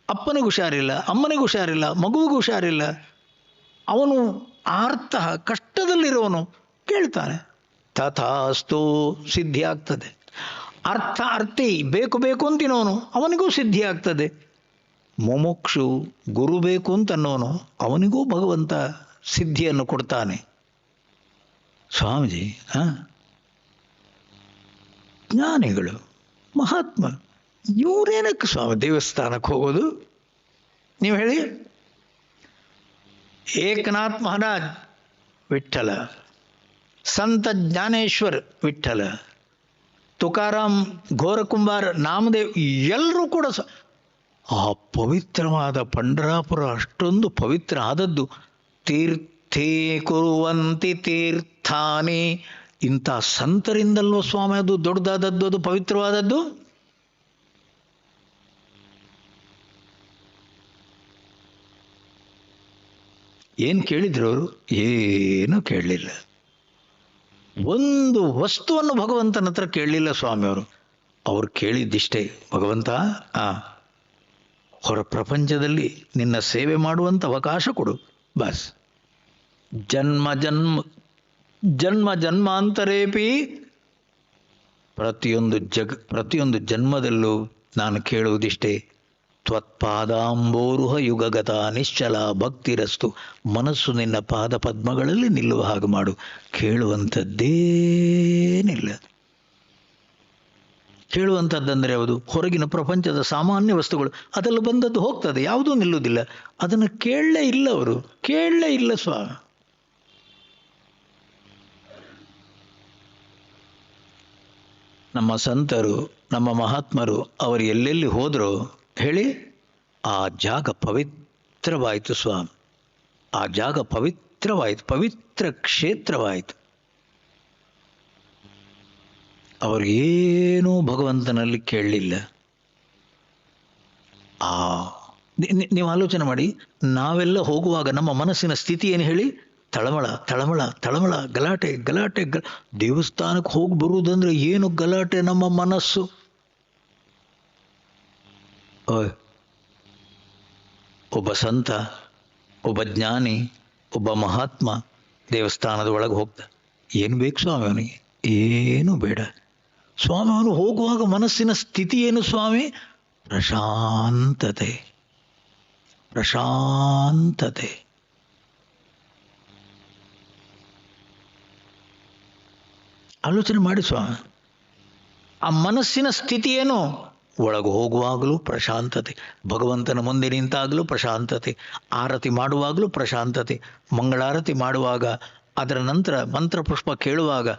ಅಪ್ಪನಿಗೆ ಹುಷಾರಿಲ್ಲ, ಅಮ್ಮನಿಗೆ ಹುಷಾರಿಲ್ಲ, ಮಗುವಿಗೆ ಹುಷಾರಿಲ್ಲ, ಅವನು ಅರ್ಥ ಕಷ್ಟದಲ್ಲಿರೋನು ಕೇಳ್ತಾನೆ, ತಥಾಸ್ತು, ಸಿದ್ಧಿ ಆಗ್ತದೆ. ಅರ್ಥ ಅರ್ಥಿ, ಬೇಕು ಬೇಕು ಅಂತಿನೋನು ಅವನಿಗೂ ಸಿದ್ಧಿ ಆಗ್ತದೆ. ಮುಮುಕ್ಷು, ಗುರು ಬೇಕು ಅಂತನ್ನೋನು ಅವನಿಗೂ ಭಗವಂತ ಸಿದ್ಧಿಯನ್ನು ಕೊಡ್ತಾನೆ. ಸ್ವಾಮೀಜಿ, ಜ್ಞಾನಿಗಳು, ಮಹಾತ್ಮ, ಇವರೇನಕ್ಕೆ ಸ್ವಾಮಿ ದೇವಸ್ಥಾನಕ್ಕೆ ಹೋಗೋದು? ನೀವು ಹೇಳಿ. ಏಕನಾಥ್ ಮಹಾರಾಜ್ ವಿಠ್ಠಲ, ಸಂತ ಜ್ಞಾನೇಶ್ವರ್ ವಿಠ್ಠಲ, ತುಕಾರಾಮ್, ಘೋರಕುಂಬಾರ, ನಾಮದೇವ್, ಎಲ್ಲರೂ ಕೂಡ ಆ ಪವಿತ್ರವಾದ ಪಂಡರಾಪುರ ಅಷ್ಟೊಂದು ಪವಿತ್ರ ಆದದ್ದು. ತೀರ್ಥೇ ಕುರುವಂತಿ ತೀರ್ಥಾನಿ, ಇಂಥ ಸಂತರಿಂದಲ್ವ ಸ್ವಾಮಿ ಅದು ದೊಡ್ಡದಾದದ್ದು, ಅದು ಪವಿತ್ರವಾದದ್ದು. ಏನು ಕೇಳಿದ್ರು ಅವರು? ಏನೂ ಕೇಳಲಿಲ್ಲ. ಒಂದು ವಸ್ತುವನ್ನು ಭಗವಂತನ ಹತ್ರ ಕೇಳಲಿಲ್ಲ ಸ್ವಾಮಿಯವರು. ಅವ್ರು ಕೇಳಿದ್ದಿಷ್ಟೇ, ಭಗವಂತ, ಹೊರ ಪ್ರಪಂಚದಲ್ಲಿ ನಿನ್ನ ಸೇವೆ ಮಾಡುವಂಥ ಅವಕಾಶ ಕೊಡು, ಬಸ್. ಜನ್ಮ ಜನ್ಮಾಂತರೇಪಿ, ಪ್ರತಿಯೊಂದು ಜನ್ಮದಲ್ಲೂ ನಾನು ಕೇಳುವುದಿಷ್ಟೇ, ತ್ವತ್ಪಾದಾಂಬೋರುಹ ಯುಗಗತ ನಿಶ್ಚಲ ಭಕ್ತಿರಸ್ತು. ಮನಸ್ಸು ನಿನ್ನ ಪಾದ ಪದ್ಮಗಳಲ್ಲಿ ನಿಲ್ಲುವ ಹಾಗೆ ಮಾಡು. ಕೇಳುವಂಥದ್ದೇನಿಲ್ಲ. ಕೇಳುವಂಥದ್ದಂದರೆ ಯಾವುದು? ಹೊರಗಿನ ಪ್ರಪಂಚದ ಸಾಮಾನ್ಯ ವಸ್ತುಗಳು, ಅದೆಲ್ಲ ಬಂದದ್ದು ಹೋಗ್ತದೆ, ಯಾವುದೂ ನಿಲ್ಲುವುದಿಲ್ಲ. ಅದನ್ನು ಕೇಳಲೇ ಇಲ್ಲ ಅವರು, ಕೇಳಲೇ ಇಲ್ಲ ಸ್ವಾಮಿ. ನಮ್ಮ ಸಂತರು, ನಮ್ಮ ಮಹಾತ್ಮರು ಅವರು ಎಲ್ಲೆಲ್ಲಿ ಹೋದರೂ ಹೇಳಿ, ಆ ಜಾಗ ಪವಿತ್ರವಾಯಿತು ಸ್ವಾಮಿ. ಆ ಜಾಗ ಪವಿತ್ರವಾಯಿತು, ಪವಿತ್ರ ಕ್ಷೇತ್ರವಾಯಿತು. ಅವರು ಏನೂ ಭಗವಂತನಲ್ಲಿ ಕೇಳಲಿಲ್ಲ. ನೀವು ಆಲೋಚನೆ ಮಾಡಿ, ನಾವೆಲ್ಲ ಹೋಗುವಾಗ ನಮ್ಮ ಮನಸ್ಸಿನ ಸ್ಥಿತಿ ಏನು ಹೇಳಿ? ತಳಮಳ ತಳಮಳ ತಳಮಳ, ಗಲಾಟೆ ಗಲಾಟೆ ದೇವಸ್ಥಾನಕ್ಕೆ ಹೋಗಿ ಬರುವುದಂದ್ರೆ ಏನು ಗಲಾಟೆ ನಮ್ಮ ಮನಸ್ಸು. ಒಬ್ಬ ಸಂತ, ಒಬ್ಬ ಜ್ಞಾನಿ, ಒಬ್ಬ ಮಹಾತ್ಮ ದೇವಸ್ಥಾನದ ಒಳಗೆ ಹೋಗ್ತಾ, ಏನು ಬೇಕು ಸ್ವಾಮಿ ಅವನಿಗೆ? ಏನು ಬೇಡ ಸ್ವಾಮಿ. ಅವನು ಹೋಗುವಾಗ ಮನಸ್ಸಿನ ಸ್ಥಿತಿ ಏನು ಸ್ವಾಮಿ? ಪ್ರಶಾಂತತೆ, ಪ್ರಶಾಂತತೆ. ಆಲೋಚನೆ ಮಾಡಿ ಸ್ವಾಮಿ, ಆ ಮನಸ್ಸಿನ ಸ್ಥಿತಿ ಏನು? ಒಳಗೆ ಹೋಗುವಾಗಲೂ ಪ್ರಶಾಂತತೆ, ಭಗವಂತನ ಮುಂದೆ ನಿಂತಾಗಲೂ ಪ್ರಶಾಂತತೆ, ಆರತಿ ಮಾಡುವಾಗಲೂ ಪ್ರಶಾಂತತೆ, ಮಂಗಳಾರತಿ ಮಾಡುವಾಗ, ಅದರ ನಂತರ ಮಂತ್ರಪುಷ್ಪ ಕೇಳುವಾಗ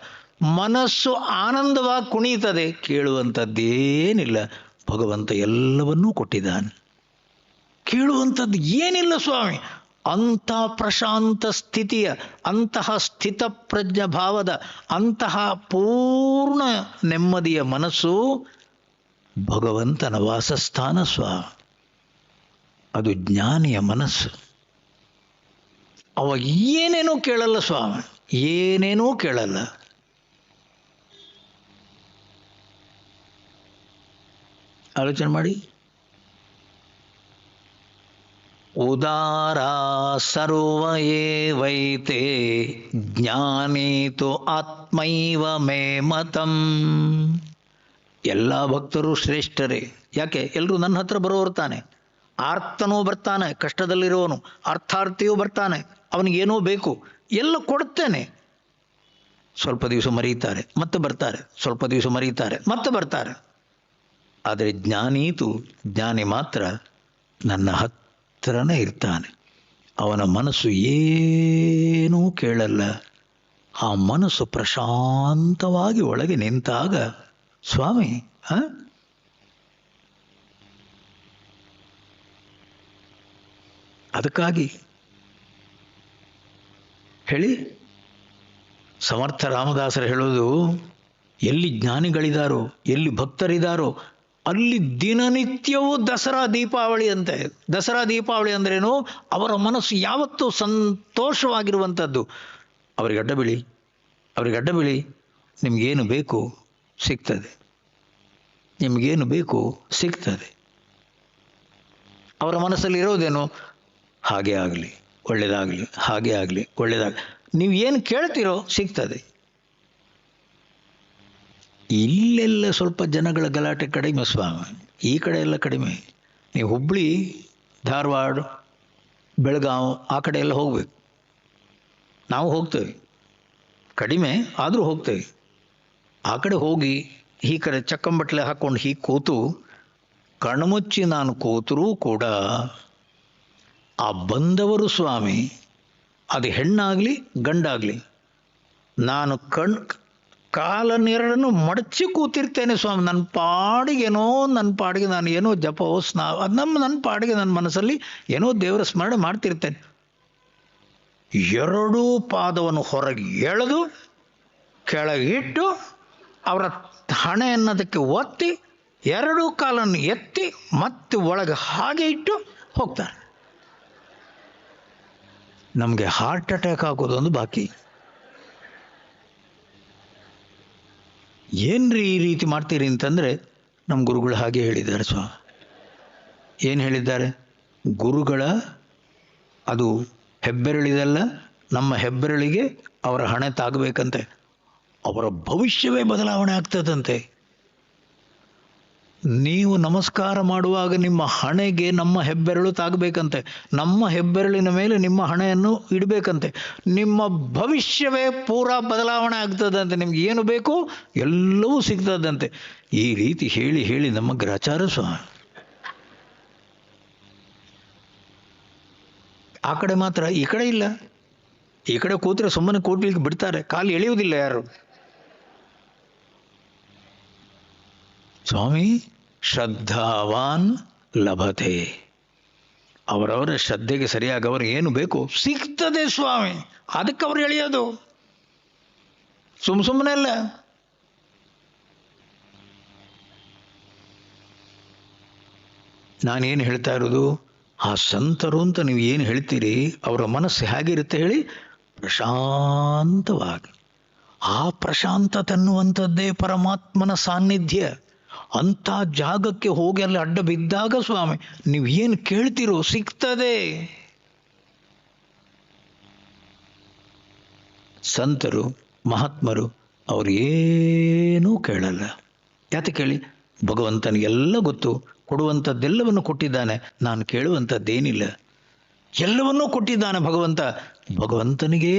ಮನಸ್ಸು ಆನಂದವಾಗಿ ಕುಣಿಯುತ್ತದೆ. ಕೇಳುವಂಥದ್ದೇನಿಲ್ಲ, ಭಗವಂತ ಎಲ್ಲವನ್ನೂ ಕೊಟ್ಟಿದ್ದಾನೆ. ಕೇಳುವಂಥದ್ದು ಏನಿಲ್ಲ ಸ್ವಾಮಿ. ಅಂಥ ಪ್ರಶಾಂತ ಸ್ಥಿತಿಯ, ಅಂತಹ ಸ್ಥಿತಪ್ರಜ್ಞ ಭಾವದ, ಅಂತಹ ಪೂರ್ಣ ನೆಮ್ಮದಿಯ ಮನಸ್ಸು ಭಗವಂತನ ವಾಸಸ್ಥಾನ ಸ್ವಾಮಿ. ಅದು ಜ್ಞಾನಿಯ ಮನಸ್ಸು. ಅವ ಏನೇನೂ ಕೇಳಲ್ಲ ಸ್ವಾಮಿ, ಏನೇನೂ ಕೇಳಲ್ಲ. ಆಲೋಚನೆ ಮಾಡಿ. ಉದಾರ ಸರ್ವ ಏವೈತೆ ಜ್ಞಾನೀತು ಆತ್ಮೈವ ಮೇ ಮತಂ. ಎಲ್ಲ ಭಕ್ತರು ಶ್ರೇಷ್ಠರೇ. ಯಾಕೆ? ಎಲ್ಲರೂ ನನ್ನ ಹತ್ರ ಬರೋರು ತಾನೆ. ಆರ್ತನೂ ಬರ್ತಾನೆ, ಕಷ್ಟದಲ್ಲಿರೋನು, ಅರ್ಥಾರ್ಥಿಯೂ ಬರ್ತಾನೆ, ಅವನಿಗೇನೋ ಬೇಕು, ಎಲ್ಲ ಕೊಡ್ತೇನೆ. ಸ್ವಲ್ಪ ದಿವಸ ಮರೀತಾರೆ, ಮತ್ತೆ ಬರ್ತಾರೆ, ಸ್ವಲ್ಪ ದಿವಸ ಮರೀತಾರೆ, ಮತ್ತೆ ಬರ್ತಾರೆ. ಆದರೆ ಜ್ಞಾನೀತು, ಜ್ಞಾನಿ ಮಾತ್ರ ನನ್ನ ಹತ್ರನೇ ಇರ್ತಾನೆ. ಅವನ ಮನಸ್ಸು ಏನೂ ಕೇಳಲ್ಲ. ಆ ಮನಸ್ಸು ಪ್ರಶಾಂತವಾಗಿ ಒಳಗೆ ನಿಂತಾಗ ಸ್ವಾಮಿ, ಅದಕ್ಕಾಗಿ ಹೇಳಿ, ಸಮರ್ಥ ರಾಮದಾಸರು ಹೇಳೋದು, ಎಲ್ಲಿ ಜ್ಞಾನಿಗಳಿದಾರೋ, ಎಲ್ಲಿ ಭಕ್ತರಿದಾರೋ ಅಲ್ಲಿ ದಿನನಿತ್ಯವೂ ದಸರಾ ದೀಪಾವಳಿ ಅಂತೆ. ದಸರಾ ದೀಪಾವಳಿ ಅಂದ್ರೇನು? ಅವರ ಮನಸ್ಸು ಯಾವತ್ತೂ ಸಂತೋಷವಾಗಿರುವಂಥದ್ದು. ಅವರಿಗೆ ಅಡ್ಡ ಬೀಳಿ, ಅವರಿಗೆ ಅಡ್ಡ ಬೀಳಿ, ನಿಮಗೇನು ಬೇಕು ಸಿಗ್ತದೆ, ನಿಮಗೇನು ಬೇಕು ಸಿಗ್ತದೆ. ಅವರ ಮನಸ್ಸಲ್ಲಿ ಇರೋದೇನು? ಹಾಗೆ ಆಗಲಿ, ಒಳ್ಳೆಯದಾಗಲಿ, ಹಾಗೆ ಆಗಲಿ, ಒಳ್ಳೆಯದಾಗಲಿ. ನೀವು ಏನು ಕೇಳ್ತೀರೋ ಸಿಗ್ತದೆ. ಇಲ್ಲೆಲ್ಲ ಸ್ವಲ್ಪ ಜನಗಳ ಗಲಾಟೆ ಕಡಿಮೆ ಸ್ವಾಮಿ, ಈ ಕಡೆ ಎಲ್ಲ ಕಡಿಮೆ. ನೀವು ಹುಬ್ಬಳ್ಳಿ, ಧಾರವಾಡ, ಬೆಳಗಾವಿ ಆ ಕಡೆ ಎಲ್ಲ ಹೋಗ್ಬೇಕು. ನಾವು ಹೋಗ್ತೇವೆ, ಕಡಿಮೆ ಆದರೂ ಹೋಗ್ತೇವೆ. ಆ ಕಡೆ ಹೋಗಿ ಈ ಕಡೆ ಚಕ್ಕಂಬಟ್ಲೆ ಹಾಕ್ಕೊಂಡು ಹೀಗೆ ಕೂತು ಕಣ್ಮುಚ್ಚಿ ನಾನು ಕೂತರೂ ಕೂಡ ಆ ಬಂದವರು ಸ್ವಾಮಿ, ಅದು ಹೆಣ್ಣಾಗಲಿ ಗಂಡಾಗಲಿ, ನಾನು ಕಾಲನ್ನೆರಡನ್ನು ಮಡಚಿ ಕೂತಿರ್ತೇನೆ ಸ್ವಾಮಿ. ನನ್ನ ಪಾಡಿಗೇನೋ, ನನ್ನ ಪಾಡಿಗೆ ನಾನು ಏನೋ ಜಪವೋ ಸ್ನಾವ, ಅದು ನನ್ನ ಪಾಡಿಗೆ ನನ್ನ ಮನಸ್ಸಲ್ಲಿ ಏನೋ ದೇವರ ಸ್ಮರಣೆ ಮಾಡ್ತಿರ್ತೇನೆ. ಎರಡೂ ಪಾದವನ್ನು ಹೊರಗೆ ಎಳೆದು ಕೆಳಗಿಟ್ಟು ಅವರ ಹಣೆ ಅನ್ನೋದಕ್ಕೆ ಒತ್ತಿ ಎರಡೂ ಕಾಲನ್ನು ಎತ್ತಿ ಮತ್ತೆ ಒಳಗೆ ಹಾಗೆ ಇಟ್ಟು ಹೋಗ್ತಾರೆ. ನಮಗೆ ಹಾರ್ಟ್ ಅಟ್ಯಾಕ್ ಆಗೋದೊಂದು ಬಾಕಿ. ಏನ್ರಿ ಈ ರೀತಿ ಮಾಡ್ತೀರಿ ಅಂತಂದರೆ, ನಮ್ಮ ಗುರುಗಳು ಹಾಗೆ ಹೇಳಿದ್ದಾರೆ ಸ್ವಾಮಿ. ಏನು ಹೇಳಿದ್ದಾರೆ? ಗುರುಗಳ ಅದು ಹೆಬ್ಬೆರಳಿದೆಲ್ಲ, ನಮ್ಮ ಹೆಬ್ಬೆರಳಿಗೆ ಅವರ ಹಣೆ ತಾಗಬೇಕಂತೆ. ಅವರ ಭವಿಷ್ಯವೇ ಬದಲಾವಣೆ ಆಗ್ತದಂತೆ. ನೀವು ನಮಸ್ಕಾರ ಮಾಡುವಾಗ ನಿಮ್ಮ ಹಣೆಗೆ ನಮ್ಮ ಹೆಬ್ಬೆರಳು ತಾಗಬೇಕಂತೆ, ನಮ್ಮ ಹೆಬ್ಬೆರಳಿನ ಮೇಲೆ ನಿಮ್ಮ ಹಣೆಯನ್ನು ಇಡಬೇಕಂತೆ. ನಿಮ್ಮ ಭವಿಷ್ಯವೇ ಪೂರಾ ಬದಲಾವಣೆ ಆಗ್ತದಂತೆ. ನಿಮ್ಗೆ ಏನು ಬೇಕು ಎಲ್ಲವೂ ಸಿಗ್ತದಂತೆ. ಈ ರೀತಿ ಹೇಳಿ ಹೇಳಿ ನಮ್ಮ ಗ್ರಾಚಾರ ಸ್ವಾಮಿ. ಆ ಕಡೆ ಮಾತ್ರ, ಈ ಕಡೆ ಇಲ್ಲ. ಈ ಕಡೆ ಕೂತ್ರೆ ಸುಮ್ಮನೆ ಕೂಡ್ಲಿಕ್ಕೆ ಬಿಡ್ತಾರೆ, ಕಾಲು ಎಳೆಯುವುದಿಲ್ಲ ಯಾರು. ಸ್ವಾಮಿ ಶ್ರದ್ಧಾವಾನ್ ಲಭತೆ. ಅವರವರ ಶ್ರದ್ಧೆಗೆ ಸರಿಯಾಗಿ ಅವರು ಏನು ಬೇಕು ಸಿಗ್ತದೆ ಸ್ವಾಮಿ. ಅದಕ್ಕೆ ಅವ್ರು ಎಳೆಯೋದು, ಸುಮ್ಮನೆ ಅಲ್ಲ. ನಾನೇನು ಹೇಳ್ತಾ ಇರೋದು, ಆ ಸಂತರು ಅಂತ ನೀವು ಏನು ಹೇಳ್ತೀರಿ, ಅವರ ಮನಸ್ಸು ಹೇಗಿರುತ್ತೆ ಹೇಳಿ, ಪ್ರಶಾಂತವಾಗಿ. ಆ ಪ್ರಶಾಂತತೆ ಅನ್ನುವಂಥದ್ದೇ ಪರಮಾತ್ಮನ ಸಾನ್ನಿಧ್ಯ. ಅಂಥ ಜಾಗಕ್ಕೆ ಹೋಗಿ ಅಲ್ಲಿ ಅಡ್ಡ ಬಿದ್ದಾಗ ಸ್ವಾಮಿ ನೀವು ಏನು ಕೇಳ್ತೀರೋ ಸಿಗ್ತದೆ. ಸಂತರು ಮಹಾತ್ಮರು ಅವರು ಏನೂ ಕೇಳಲ್ಲ. ಯಾಕೆ ಕೇಳಿ, ಭಗವಂತನಿಗೆಲ್ಲ ಗೊತ್ತು, ಕೊಡುವಂಥದ್ದೆಲ್ಲವನ್ನು ಕೊಟ್ಟಿದ್ದಾನೆ, ನಾನು ಕೇಳುವಂಥದ್ದೇನಿಲ್ಲ, ಎಲ್ಲವನ್ನೂ ಕೊಟ್ಟಿದ್ದಾನೆ ಭಗವಂತ. ಭಗವಂತನಿಗೇ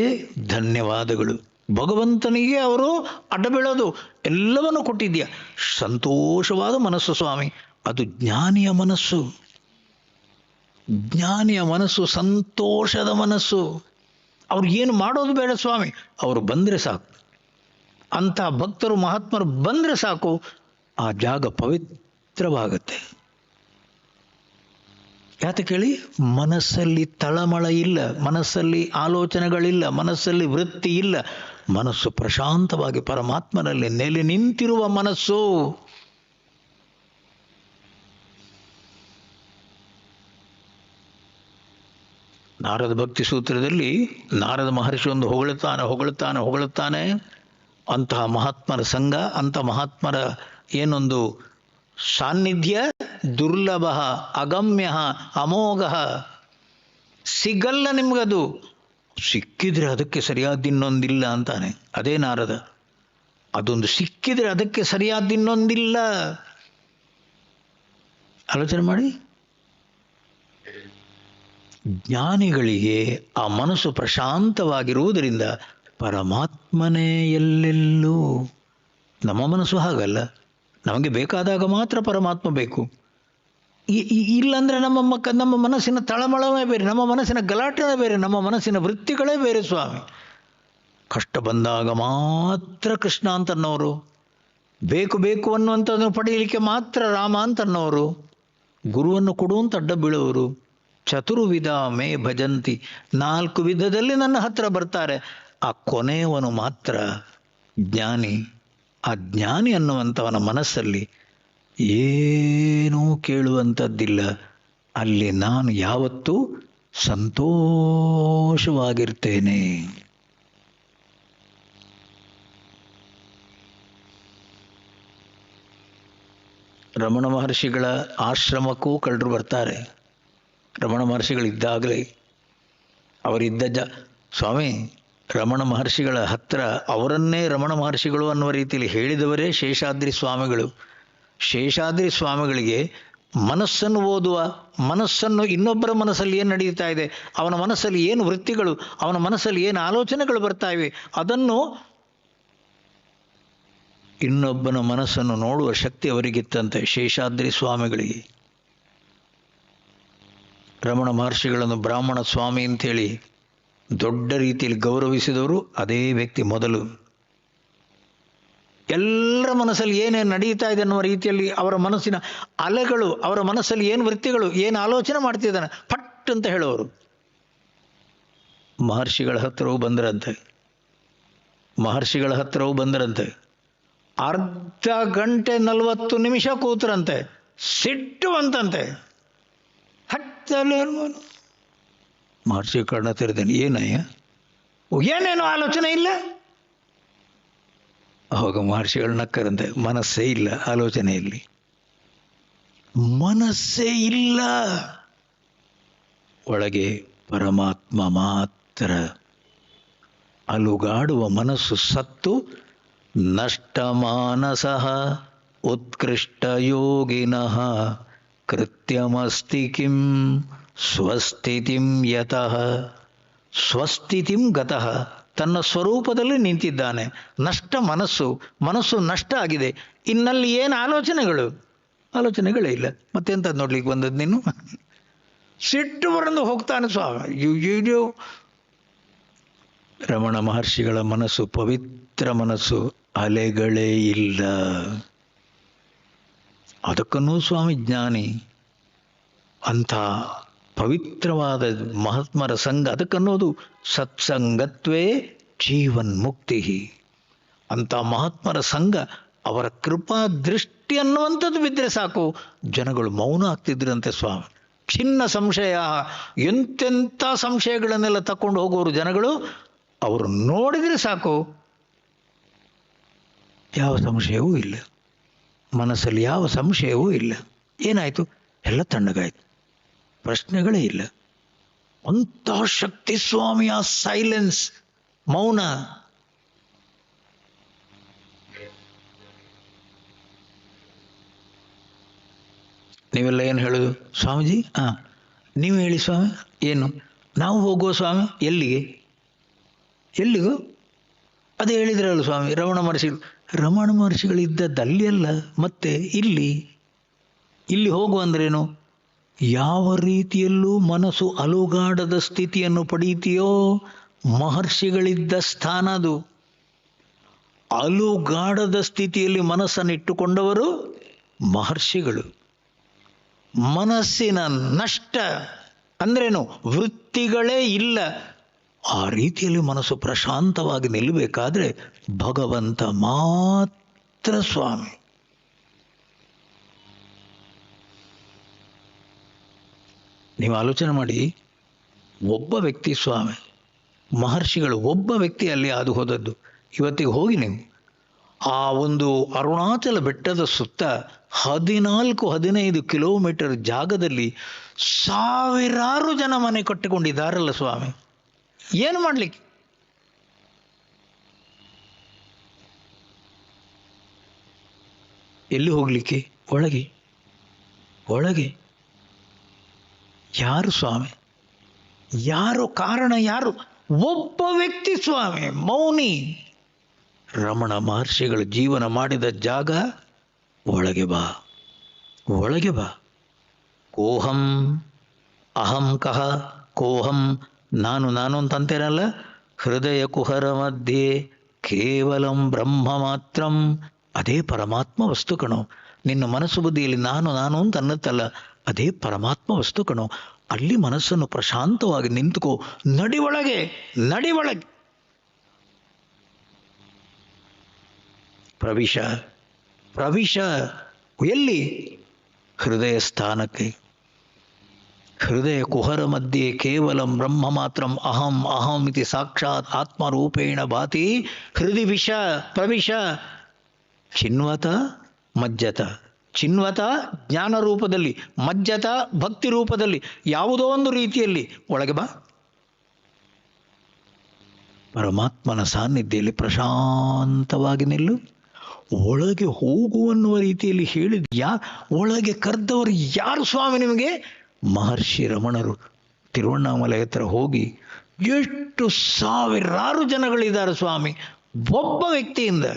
ಧನ್ಯವಾದಗಳು. ಭಗವಂತನಿಗೆ ಅವರು ಅಡ್ಡ ಬೀಳೋದು, ಎಲ್ಲವನ್ನೂ ಕೊಟ್ಟಿದ್ಯಾ. ಸಂತೋಷವಾದ ಮನಸ್ಸು ಸ್ವಾಮಿ, ಅದು ಜ್ಞಾನಿಯ ಮನಸ್ಸು. ಜ್ಞಾನಿಯ ಮನಸ್ಸು ಸಂತೋಷದ ಮನಸ್ಸು. ಅವ್ರು ಏನು ಮಾಡೋದು ಬೇಡ ಸ್ವಾಮಿ, ಅವರು ಬಂದರೆ ಸಾಕು. ಅಂಥ ಭಕ್ತರು ಮಹಾತ್ಮರು ಬಂದರೆ ಸಾಕು, ಆ ಜಾಗ ಪವಿತ್ರವಾಗುತ್ತೆ. ಯಾತ ಕೇಳಿ, ಮನಸ್ಸಲ್ಲಿ ತಳಮಳ ಇಲ್ಲ, ಮನಸ್ಸಲ್ಲಿ ಆಲೋಚನೆಗಳಿಲ್ಲ, ಮನಸ್ಸಲ್ಲಿ ವೃತ್ತಿ ಇಲ್ಲ. ಮನಸ್ಸು ಪ್ರಶಾಂತವಾಗಿ ಪರಮಾತ್ಮನಲ್ಲಿ ನೆಲೆ ನಿಂತಿರುವ ಮನಸ್ಸು. ನಾರದ ಭಕ್ತಿ ಸೂತ್ರದಲ್ಲಿ ನಾರದ ಮಹರ್ಷಿ ಒಂದು ಹೊಗಳುತ್ತಾನೆ. ಅಂತಹ ಮಹಾತ್ಮರ ಸಂಘ, ಅಂಥ ಮಹಾತ್ಮರ ಏನೊಂದು ಸಾನ್ನಿಧ್ಯ ದುರ್ಲಭ, ಅಗಮ್ಯ, ಅಮೋಘ. ಸಿಗಲ್ಲ ನಿಮ್ಗದು. ಸಿಕ್ಕಿದ್ರೆ ಅದಕ್ಕೆ ಸರಿಯಾದ ಇನ್ನೊಂದಿಲ್ಲ ಅಂತಾನೆ. ಅದೇ ನಾರದ. ಅದೊಂದು ಸಿಕ್ಕಿದ್ರೆ ಅದಕ್ಕೆ ಸರಿಯಾದ ಇನ್ನೊಂದಿಲ್ಲ. ಆಲೋಚನೆ ಮಾಡಿ. ಜ್ಞಾನಿಗಳಿಗೆ ಆ ಮನಸ್ಸು ಪ್ರಶಾಂತವಾಗಿರುವುದರಿಂದ ಪರಮಾತ್ಮನೇ ಎಲ್ಲೆಲ್ಲೂ. ನಮ್ಮ ಮನಸ್ಸು ಹಾಗಲ್ಲ. ನಮಗೆ ಬೇಕಾದಾಗ ಮಾತ್ರ ಪರಮಾತ್ಮ ಬೇಕು. ಇಲ್ಲಾಂದರೆ ನಮ್ಮ ಮನಸ್ಸಿನ ತಳಮಳವೇ ಬೇರೆ, ನಮ್ಮ ಮನಸ್ಸಿನ ಗಲಾಟೆನೇ ಬೇರೆ, ನಮ್ಮ ಮನಸ್ಸಿನ ವೃತ್ತಿಗಳೇ ಬೇರೆ ಸ್ವಾಮಿ. ಕಷ್ಟ ಬಂದಾಗ ಮಾತ್ರ ಕೃಷ್ಣ ಅಂತನ್ನೋರು, ಬೇಕು ಅನ್ನುವಂಥದ್ದನ್ನು ಪಡೆಯಲಿಕ್ಕೆ ಮಾತ್ರ ರಾಮ ಅಂತನ್ನೋರು, ಗುರುವನ್ನು ಕೊಡುವಂತ ಅಡ್ಡ ಬೀಳೋರು. ಚತುರ್ವಿಧ ಮೇ ಭಜಂತಿ, 4 ವಿಧದಲ್ಲಿ ನನ್ನ ಹತ್ರ ಬರ್ತಾರೆ. ಆ ಕೊನೆಯವನು ಮಾತ್ರ ಜ್ಞಾನಿ. ಆ ಜ್ಞಾನಿ ಅನ್ನುವಂಥವನ ಮನಸ್ಸಲ್ಲಿ ಏನೂ ಕೇಳುವಂಥದ್ದಿಲ್ಲ. ಅಲ್ಲಿ ನಾನು ಯಾವತ್ತೂ ಸಂತೋಷವಾಗಿರ್ತೇನೆ. ರಮಣ ಮಹರ್ಷಿಗಳ ಆಶ್ರಮಕ್ಕೂ ಕಳ್ಳರು ಬರ್ತಾರೆ. ರಮಣ ಮಹರ್ಷಿಗಳಿದ್ದಾಗಲೇ ಅವರಿದ್ದ ಸ್ವಾಮಿ ರಮಣ ಮಹರ್ಷಿಗಳ ಹತ್ರ ಅವರನ್ನೇ ರಮಣ ಮಹರ್ಷಿಗಳು ಅನ್ನುವ ರೀತಿಯಲ್ಲಿ ಹೇಳಿದವರೇ ಶೇಷಾದ್ರಿ ಸ್ವಾಮಿಗಳು. ಶೇಷಾದ್ರಿ ಸ್ವಾಮಿಗಳಿಗೆ ಮನಸ್ಸನ್ನು ಓದುವ, ಮನಸ್ಸನ್ನು ಇನ್ನೊಬ್ಬರ ಮನಸ್ಸಲ್ಲಿ ಏನು ನಡೀತಾ ಇದೆ, ಅವನ ಮನಸ್ಸಲ್ಲಿ ಏನು ವೃತ್ತಿಗಳು, ಅವನ ಮನಸ್ಸಲ್ಲಿ ಏನು ಆಲೋಚನೆಗಳು ಬರ್ತಾ ಇವೆ, ಅದನ್ನು ಇನ್ನೊಬ್ಬನ ಮನಸ್ಸನ್ನು ನೋಡುವ ಶಕ್ತಿ ಅವರಿಗಿತ್ತಂತೆ ಶೇಷಾದ್ರಿ ಸ್ವಾಮಿಗಳಿಗೆ. ರಮಣ ಮಹರ್ಷಿಗಳನ್ನು ಬ್ರಾಹ್ಮಣ ಸ್ವಾಮಿ ಅಂಥೇಳಿ ದೊಡ್ಡ ರೀತಿಯಲ್ಲಿ ಗೌರವಿಸಿದವರು ಅದೇ ವ್ಯಕ್ತಿ ಮೊದಲು. ಎಲ್ಲರ ಮನಸ್ಸಲ್ಲಿ ಏನೇನು ನಡೀತಾ ಇದೆ ಅನ್ನುವ ರೀತಿಯಲ್ಲಿ ಅವರ ಮನಸ್ಸಿನ ಅಲೆಗಳು, ಅವರ ಮನಸ್ಸಲ್ಲಿ ಏನು ವೃತ್ತಿಗಳು, ಏನು ಆಲೋಚನೆ ಮಾಡ್ತಿದ್ದಾನೆ ಪಟ್ ಅಂತ ಹೇಳೋರು. ಮಹರ್ಷಿಗಳ ಹತ್ತಿರವೂ ಬಂದರಂತೆ. ಅರ್ಧ ಗಂಟೆ 40 ನಿಮಿಷ ಕೂತರಂತೆ. ಸಿಟ್ಟು ಅಂತಂತೆ. ಮಹರ್ಷಿ ಕರ್ಣ ತೆರೆದೇನೆ, ಏನಯ್ಯ ಏನೇನು ಆಲೋಚನೆ ಇಲ್ಲ? ಅವಾಗ ಮಹರ್ಷಿಗಳು ನಕ್ಕರಂತೆ, ಮನಸ್ಸೇ ಇಲ್ಲ ಆಲೋಚನೆಯಲ್ಲಿ, ಮನಸ್ಸೇ ಇಲ್ಲ. ಒಳಗೆ ಪರಮಾತ್ಮ ಮಾತ್ರ. ಅಲುಗಾಡುವ ಮನಸ್ಸು ಸತ್ತು ನಷ್ಟ ಮಾನಸಃ ಉತ್ಕೃಷ್ಟ ಯೋಗಿನಃ ಕೃತ್ಯಮಸ್ತಿ ಕಿಂ ಸ್ವಸ್ಥಿತಿಂ ಯತಃ. ಸ್ವಸ್ಥಿತಿಂ ಗತಃ, ತನ್ನ ಸ್ವರೂಪದಲ್ಲಿ ನಿಂತಿದ್ದಾನೆ. ನಷ್ಟ ಮನಸ್ಸು ನಷ್ಟ ಆಗಿದೆ. ಇನ್ನಲ್ಲಿ ಏನು ಆಲೋಚನೆಗಳೇ ಇಲ್ಲ. ಮತ್ತೆಂತ ನೋಡ್ಲಿಕ್ಕೆ ಬಂದದ್ದು ನೀನು? ಸಿಟ್ಟು ಬರೆದು ಹೋಗ್ತಾನೆ ಸ್ವಾಮಿ. ರಮಣ ಮಹರ್ಷಿಗಳ ಮನಸ್ಸು ಪವಿತ್ರ ಮನಸ್ಸು, ಅಲೆಗಳೇ ಇಲ್ಲ. ಅದಕ್ಕನ್ನೂ ಸ್ವಾಮಿ ಜ್ಞಾನಿ ಅಂಥ ಪವಿತ್ರವಾದ ಮಹಾತ್ಮರ ಸಂಘ, ಅದಕ್ಕನ್ನೋದು ಸತ್ಸಂಗತ್ವೇ ಜೀವನ್ ಮುಕ್ತಿ. ಅಂಥ ಮಹಾತ್ಮರ ಸಂಘ, ಅವರ ಕೃಪಾ ದೃಷ್ಟಿ ಅನ್ನುವಂಥದ್ದು ಬಿದ್ದರೆ ಸಾಕು ಜನಗಳು ಮೌನ ಆಗ್ತಿದ್ರಂತೆ ಸ್ವಾಮಿ. ಖಿನ್ನ ಸಂಶಯ, ಎಂತೆಂಥ ಸಂಶಯಗಳನ್ನೆಲ್ಲ ತಕೊಂಡು ಹೋಗೋರು ಜನಗಳು, ಅವರು ನೋಡಿದರೆ ಸಾಕು ಯಾವ ಸಂಶಯವೂ ಇಲ್ಲ, ಮನಸ್ಸಲ್ಲಿ ಯಾವ ಸಂಶಯವೂ ಇಲ್ಲ. ಏನಾಯಿತು? ಎಲ್ಲ ತಣ್ಣಗಾಯ್ತು, ಪ್ರಶ್ನೆಗಳೇ ಇಲ್ಲ. ಅಂತಹ ಶಕ್ತಿ ಸ್ವಾಮಿಯ ಸೈಲೆನ್ಸ್, ಮೌನ. ನೀವೆಲ್ಲ ಏನು ಹೇಳೋದು? ಸ್ವಾಮೀಜಿ ನೀವು ಹೇಳಿ ಸ್ವಾಮಿ. ಏನು? ನಾವು ಹೋಗುವ ಸ್ವಾಮಿ. ಎಲ್ಲಿಗೆ? ಎಲ್ಲಿಗೂ? ಅದೇ ಹೇಳಿದ್ರಲ್ಲ ಸ್ವಾಮಿ, ರಮಣ ಮಹರ್ಷಿಗಳಿದ್ದದ್ದು ಅಲ್ಲಿ ಅಲ್ಲ, ಮತ್ತೆ ಇಲ್ಲಿ ಹೋಗು ಅಂದ್ರೇನು? ಯಾವ ರೀತಿಯಲ್ಲೂ ಮನಸ್ಸು ಅಲುಗಾಡದ ಸ್ಥಿತಿಯನ್ನು ಪಡೆಯುತ್ತೀಯೋ ಮಹರ್ಷಿಗಳಿದ್ದ ಸ್ಥಾನ ಅದು. ಅಲುಗಾಡದ ಸ್ಥಿತಿಯಲ್ಲಿ ಮನಸ್ಸನ್ನು ಇಟ್ಟುಕೊಂಡವರು ಮಹರ್ಷಿಗಳು. ಮನಸ್ಸಿನ ನಷ್ಟ ಅಂದ್ರೇನು? ವೃತ್ತಿಗಳೇ ಇಲ್ಲ. ಆ ರೀತಿಯಲ್ಲಿ ಮನಸ್ಸು ಪ್ರಶಾಂತವಾಗಿ ನಿಲ್ಲಬೇಕಾದ್ರೆ ಭಗವಂತ ಮಾತ್ರ ಸ್ವಾಮಿ. ನೀವು ಆಲೋಚನೆ ಮಾಡಿ, ಒಬ್ಬ ವ್ಯಕ್ತಿ ಸ್ವಾಮಿ, ಮಹರ್ಷಿಗಳು ಒಬ್ಬ ವ್ಯಕ್ತಿ ಅಲ್ಲಿ ಅದು ಹೋದದ್ದು. ಇವತ್ತಿಗೆ ಹೋಗಿ ನೀವು ಆ ಒಂದು ಅರುಣಾಚಲ ಬೆಟ್ಟದ ಸುತ್ತ 14-15 ಕಿಲೋಮೀಟರ್ ಜಾಗದಲ್ಲಿ ಸಾವಿರಾರು ಜನ ಮನೆ ಕಟ್ಟಿಕೊಂಡಿದ್ದಾರಲ್ಲ ಸ್ವಾಮಿ. ಏನು ಮಾಡಲಿಕ್ಕೆ? ಎಲ್ಲಿ ಹೋಗ್ಲಿಕ್ಕೆ? ಒಳಗೆ ಯಾರು ಸ್ವಾಮಿ? ಯಾರು ಕಾರಣ? ಯಾರು? ಒಬ್ಬ ವ್ಯಕ್ತಿ ಸ್ವಾಮಿ, ಮೌನಿ. ರಮಣ ಮಹರ್ಷಿಗಳು ಜೀವನ ಮಾಡಿದ ಜಾಗ. ಒಳಗೆ ಬಾ. ಕೋಹಂ ಅಹಂ ಕಹ ಕೋಹಂ, ನಾನು ಅಂತಂತೇನಲ್ಲ. ಹೃದಯ ಕುಹರ ಮಧ್ಯೆ ಕೇವಲಂ ಬ್ರಹ್ಮ ಮಾತ್ರಂ, ಅದೇ ಪರಮಾತ್ಮ ವಸ್ತು ಕಣೋ. ನಿನ್ನ ಮನಸ್ಸು ಬುದ್ಧಿಯಲ್ಲಿ ನಾನು ಅಂತ ಅನ್ನತ್ತಲ್ಲ, ಅದೇ ಪರಮಾತ್ಮ ವಸ್ತು ಕಣೋ. ಅಲ್ಲಿ ಮನಸ್ಸನ್ನು ಪ್ರಶಾಂತವಾಗಿ ನಿಂತುಕೋ. ನಡಿ ಒಳಗೆ. ಪ್ರವಿಶ ಎಲ್ಲಿ? ಹೃದಯ ಸ್ಥಾನಕ್ಕೆ. ಹೃದಯ ಕುಹರ ಮಧ್ಯೆ ಕೇವಲಂ ಬ್ರಹ್ಮ ಮಾತ್ರಂ ಅಹಂ ಇತಿ ಸಾಕ್ಷಾತ್ ಆತ್ಮರೂಪೇಣ ಭಾತಿ ಹೃದಯ ಪ್ರವಿಶ. ಚಿನ್ವತ ಮಜ್ಜತ. ಚಿನ್ವತ ಜ್ಞಾನ ರೂಪದಲ್ಲಿ, ಮಜ್ಜತ ಭಕ್ತಿ ರೂಪದಲ್ಲಿ, ಯಾವುದೋ ಒಂದು ರೀತಿಯಲ್ಲಿ ಒಳಗೆ ಬಾ. ಪರಮಾತ್ಮನ ಸಾನ್ನಿಧ್ಯದಲ್ಲಿ ಪ್ರಶಾಂತವಾಗಿ ನಿಲ್ಲು. ಒಳಗೆ ಹೋಗುವನ್ನುವ ರೀತಿಯಲ್ಲಿ ಹೇಳಿದ ಒಳಗೆ ಕರೆದವರು ಯಾರು ಸ್ವಾಮಿ ನಿಮಗೆ? ಮಹರ್ಷಿ ರಮಣರು. ತಿರುವಣ್ಣಾಮಲೈ ಹತ್ರ ಹೋಗಿ ಎಷ್ಟು ಸಾವಿರಾರು ಜನಗಳಿದ್ದಾರೆ ಸ್ವಾಮಿ, ಒಬ್ಬ ವ್ಯಕ್ತಿಯಿಂದ.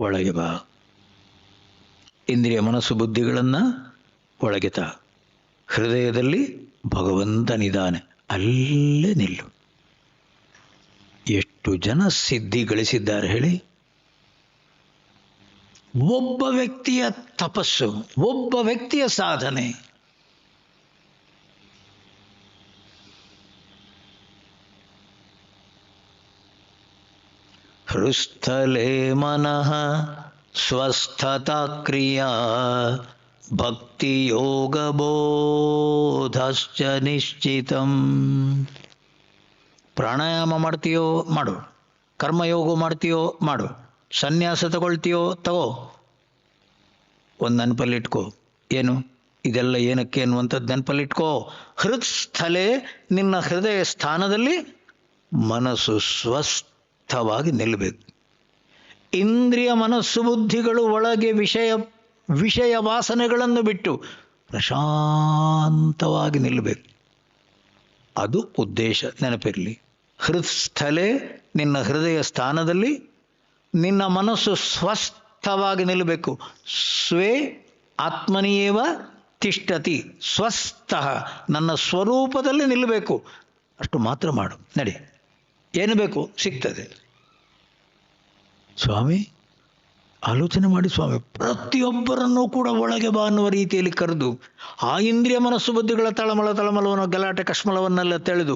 ಒಳಗೆ ಬಾ. ಇಂದ್ರಿಯ ಮನಸ್ಸು ಬುದ್ಧಿಗಳನ್ನು ಒಳಗೆ ತಾ. ಹೃದಯದಲ್ಲಿ ಭಗವಂತನಿದ್ದಾನೆ, ಅಲ್ಲೇ ನಿಲ್ಲು. ಎಷ್ಟು ಜನ ಸಿದ್ಧಿ ಗಳಿಸಿದ್ದಾರೆ ಹೇಳಿ? ಒಬ್ಬ ವ್ಯಕ್ತಿಯ ತಪಸ್ಸು, ಒಬ್ಬ ವ್ಯಕ್ತಿಯ ಸಾಧನೆ. ಹೃಸ್ಥಲೇ ಮನಃ ಸ್ವಸ್ಥತಾ ಕ್ರಿಯಾ ಭಕ್ತಿಯೋಗ ಬೋಧಶ್ಚ ನಿಶ್ಚಿತಂ. ಪ್ರಾಣಾಯಾಮ ಮಾಡ್ತೀಯೋ ಮಾಡು, ಕರ್ಮಯೋಗ ಮಾಡ್ತೀಯೋ ಮಾಡು, ಸನ್ಯಾಸ ತಗೊಳ್ತೀಯೋ ತಗೋ. ಒಂದು ನೆನಪಲ್ಲಿಟ್ಕೋ. ಏನು ಇದೆಲ್ಲ ಏನಕ್ಕೆ ಅನ್ನುವಂಥದ್ದು ನೆನಪಲ್ಲಿಟ್ಕೋ. ಹೃತ್ಸ್ಥಲೆ, ನಿನ್ನ ಹೃದಯ ಸ್ಥಾನದಲ್ಲಿ ಮನಸ್ಸು ಸ್ವಸ್ಥವಾಗಿ ನಿಲ್ಲಬೇಕು. ಇಂದ್ರಿಯ ಮನಸ್ಸು ಬುದ್ಧಿಗಳು ಒಳಗೆ ವಿಷಯ ವಾಸನೆಗಳನ್ನು ಬಿಟ್ಟು ಪ್ರಶಾಂತವಾಗಿ ನಿಲ್ಲಬೇಕು. ಅದು ಉದ್ದೇಶ, ನೆನಪಿರಲಿ. ಹೃತ್ಸ್ಥಲೆ, ನಿನ್ನ ಹೃದಯ ಸ್ಥಾನದಲ್ಲಿ ನಿನ್ನ ಮನಸ್ಸು ಸ್ವಸ್ಥವಾಗಿ ನಿಲ್ಲಬೇಕು. ಸ್ವೇ ಆತ್ಮನಿಯೇವ ತಿಷ್ಠತಿ, ಸ್ವಸ್ಥ, ನನ್ನ ಸ್ವರೂಪದಲ್ಲಿ ನಿಲ್ಲಬೇಕು. ಅಷ್ಟು ಮಾತ್ರ ಮಾಡು. ನಡಿ, ಏನು ಬೇಕು ಸಿಗ್ತದೆ. ಸ್ವಾಮಿ ಆಲೋಚನೆ ಮಾಡಿ ಸ್ವಾಮಿ, ಪ್ರತಿಯೊಬ್ಬರನ್ನೂ ಕೂಡ ಒಳಗೆ ಬಾ ಅನ್ನುವ ರೀತಿಯಲ್ಲಿ ಕರೆದು ಆ ಇಂದ್ರಿಯ ಮನಸ್ಸು ಬುದ್ಧಿಗಳ ತಳಮಳವನ್ನು ಗಲಾಟೆ ಕಶ್ಮಲವನ್ನೆಲ್ಲ ತೆಳೆದು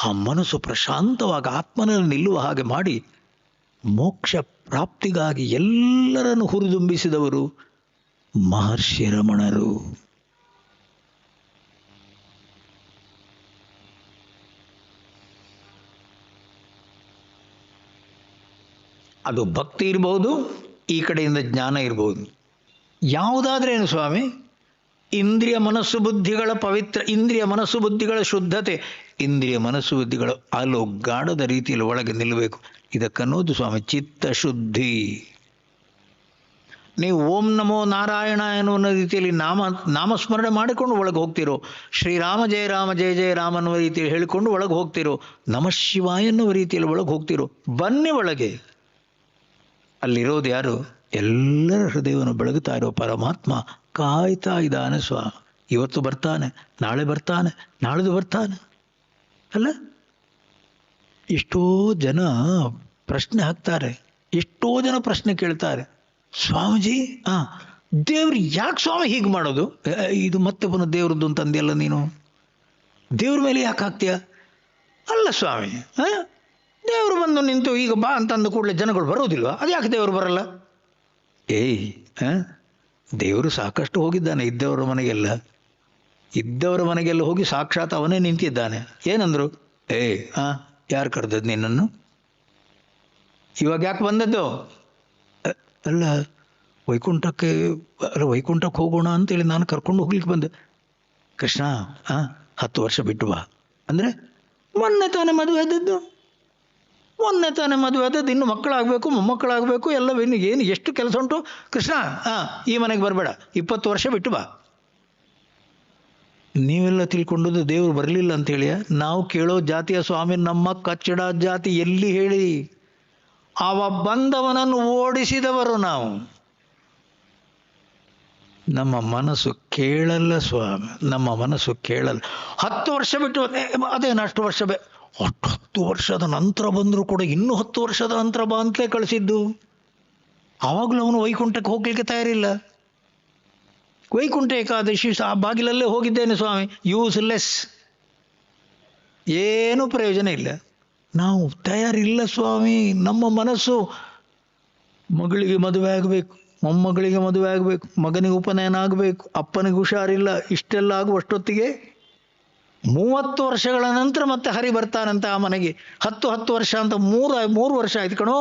ಆ ಮನಸ್ಸು ಪ್ರಶಾಂತವಾಗಿ ಆತ್ಮನಲ್ಲಿ ನಿಲ್ಲುವ ಹಾಗೆ ಮಾಡಿ ಮೋಕ್ಷ ಪ್ರಾಪ್ತಿಗಾಗಿ ಎಲ್ಲರನ್ನು ಹುರಿದುಂಬಿಸಿದವರು ಮಹರ್ಷಿ ರಮಣರು. ಅದು ಭಕ್ತಿ ಇರಬಹುದು, ಈ ಕಡೆಯಿಂದ ಜ್ಞಾನ ಇರಬಹುದು. ಯಾವುದಾದ್ರೇನು ಸ್ವಾಮಿ, ಇಂದ್ರಿಯ ಮನಸ್ಸು ಬುದ್ಧಿಗಳ ಪವಿತ್ರ, ಇಂದ್ರಿಯ ಮನಸ್ಸು ಬುದ್ಧಿಗಳ ಶುದ್ಧತೆ, ಇಂದ್ರಿಯ ಮನಸ್ಸು ಬುದ್ಧಿಗಳು ಅಲುಗಾಡದ ರೀತಿಯಲ್ಲಿ ಒಳಗೆ ನಿಲ್ಲಬೇಕು. ಇದಕ್ಕನ್ನೋದು ಸ್ವಾಮಿ ಚಿತ್ತಶುದ್ಧಿ. ನೀವು ಓಂ ನಮೋ ನಾರಾಯಣ ಎನ್ನುವ ರೀತಿಯಲ್ಲಿ ನಾಮಸ್ಮರಣೆ ಮಾಡಿಕೊಂಡು ಒಳಗೆ ಹೋಗ್ತಿರೋ, ಶ್ರೀರಾಮ ಜಯ ರಾಮ ಜಯ ಜಯ ರಾಮ ಅನ್ನುವ ರೀತಿಯಲ್ಲಿ ಹೇಳಿಕೊಂಡು ಒಳಗೆ ಹೋಗ್ತಿರೋ, ನಮಃ ಶಿವಾಯ ಎನ್ನುವ ರೀತಿಯಲ್ಲಿ ಒಳಗೆ ಹೋಗ್ತಿರೋ, ಬನ್ನಿ ಒಳಗೆ. ಅಲ್ಲಿರೋದು ಯಾರು? ಎಲ್ಲರ ಹೃದಯವನ್ನು ಬೆಳಗುತ್ತಾ ಇರೋ ಪರಮಾತ್ಮ ಕಾಯ್ತಾ ಇದ್ದಾನೆ ಸ್ವಾಮಿ. ಇವತ್ತು ಬರ್ತಾನೆ, ನಾಳೆ ಬರ್ತಾನೆ, ನಾಳೆದು ಬರ್ತಾನೆ ಅಲ್ಲ. ಎಷ್ಟೋ ಜನ ಪ್ರಶ್ನೆ ಹಾಕ್ತಾರೆ, ಎಷ್ಟೋ ಜನ ಪ್ರಶ್ನೆ ಕೇಳ್ತಾರೆ, ಸ್ವಾಮೀಜಿ ದೇವ್ರು ಯಾಕೆ ಸ್ವಾಮಿ ಹೀಗೆ ಮಾಡೋದು? ಇದು ಮತ್ತೆ ಪುನಃ ದೇವ್ರದ್ದು ಅಂತಂದೆಲ್ಲ ನೀನು, ದೇವ್ರ ಮೇಲೆ ಯಾಕೆ ಹಾಕ್ತೀಯ? ಅಲ್ಲ ಸ್ವಾಮಿ, ದೇವರು ಬಂದು ನಿಂತು ಈಗ ಬಾ ಅಂತಂದು ಕೂಡಲೇ ಜನಗಳು ಬರೋದಿಲ್ವ? ಅದು ಯಾಕೆ ದೇವರು ಬರಲ್ಲ? ದೇವರು ಸಾಕಷ್ಟು ಹೋಗಿದ್ದಾನೆ ಇದ್ದವರ ಮನೆಗೆಲ್ಲ ಹೋಗಿ ಸಾಕ್ಷಾತ್ ಅವನೇ ನಿಂತಿದ್ದಾನೆ. ಏನಂದ್ರು? ಯಾರು ಕರೆದದ್ದು ನಿನ್ನನ್ನು? ಇವಾಗ ಯಾಕೆ ಬಂದದ್ದು? ಅಲ್ಲ ವೈಕುಂಠಕ್ಕೆ ಹೋಗೋಣ ಅಂತೇಳಿ ನಾನು ಕರ್ಕೊಂಡು ಹೋಗ್ಲಿಕ್ಕೆ ಬಂದೆ. ಕೃಷ್ಣ 10 ವರ್ಷ ಬಿಟ್ಟು ಬಾ ಅಂದರೆ ಮೊನ್ನೆ ತಾನೇ ಮದುವೆ ಆದದ್ದು, ಇನ್ನು ಮಕ್ಕಳಾಗಬೇಕು, ಮೊಮ್ಮಕ್ಕಳಾಗಬೇಕು, ಎಲ್ಲ ಏನು ಎಷ್ಟು ಕೆಲಸ ಉಂಟು ಕೃಷ್ಣ. ಈ ಮನೆಗೆ ಬರಬೇಡ, 20 ವರ್ಷ ಬಿಟ್ಟು ಬಾ. ನೀವೆಲ್ಲ ತಿಳ್ಕೊಂಡದ್ದು ದೇವರು ಬರಲಿಲ್ಲ ಅಂತೇಳಿಯ? ನಾವು ಕೇಳೋ ಜಾತಿಯ ಸ್ವಾಮಿ ನಮ್ಮ ಕಚ್ಚಡ ಜಾತಿ ಎಲ್ಲಿ ಹೇಳಿ? ಅವ ಬಂದವನನ್ನು ಓಡಿಸಿದವರು ನಾವು. ನಮ್ಮ ಮನಸ್ಸು ಕೇಳಲ್ಲ ಸ್ವಾಮಿ, ನಮ್ಮ ಮನಸ್ಸು ಕೇಳಲ್ಲ. 10 ವರ್ಷ ಬಿಟ್ಟು ಅದೇನು ಅಷ್ಟು ವರ್ಷ 10 ವರ್ಷದ ನಂತರ ಬಂದರೂ ಕೂಡ ಇನ್ನೂ 10 ವರ್ಷದ ನಂತರ ಬಾ ಅಂತಲೇ ಕಳಿಸಿದ್ದು. ಆವಾಗಲೂ ಅವನು ವೈಕುಂಠಕ್ಕೆ ಹೋಗ್ಲಿಕ್ಕೆ ತಯಾರಿಲ್ಲ. ವೈಕುಂಠ ಏಕಾದಶಿ ಆ ಬಾಗಿಲಲ್ಲೇ ಹೋಗಿದ್ದೇನೆ ಸ್ವಾಮಿ, ಯೂಸ್ಲೆಸ್, ಏನೂ ಪ್ರಯೋಜನ ಇಲ್ಲ. ನಾವು ತಯಾರಿಲ್ಲ ಸ್ವಾಮಿ. ನಮ್ಮ ಮನಸ್ಸು ಮಗಳಿಗೆ ಮದುವೆ ಆಗಬೇಕು, ಮೊಮ್ಮಗಳಿಗೆ ಮದುವೆ ಆಗಬೇಕು, ಮಗನಿಗೆ ಉಪನಯನ ಆಗಬೇಕು, ಅಪ್ಪನಿಗೆ ಹುಷಾರಿಲ್ಲ, ಇಷ್ಟೆಲ್ಲ ಆಗುವಷ್ಟೊತ್ತಿಗೆ 30 ವರ್ಷಗಳ ನಂತರ ಮತ್ತೆ ಹರಿ ಬರ್ತಾನಂತ ಆ ಮನೆಗೆ. 10 ವರ್ಷ ಅಂತ 3 ವರ್ಷ ಆಯ್ತು ಕಣೋ,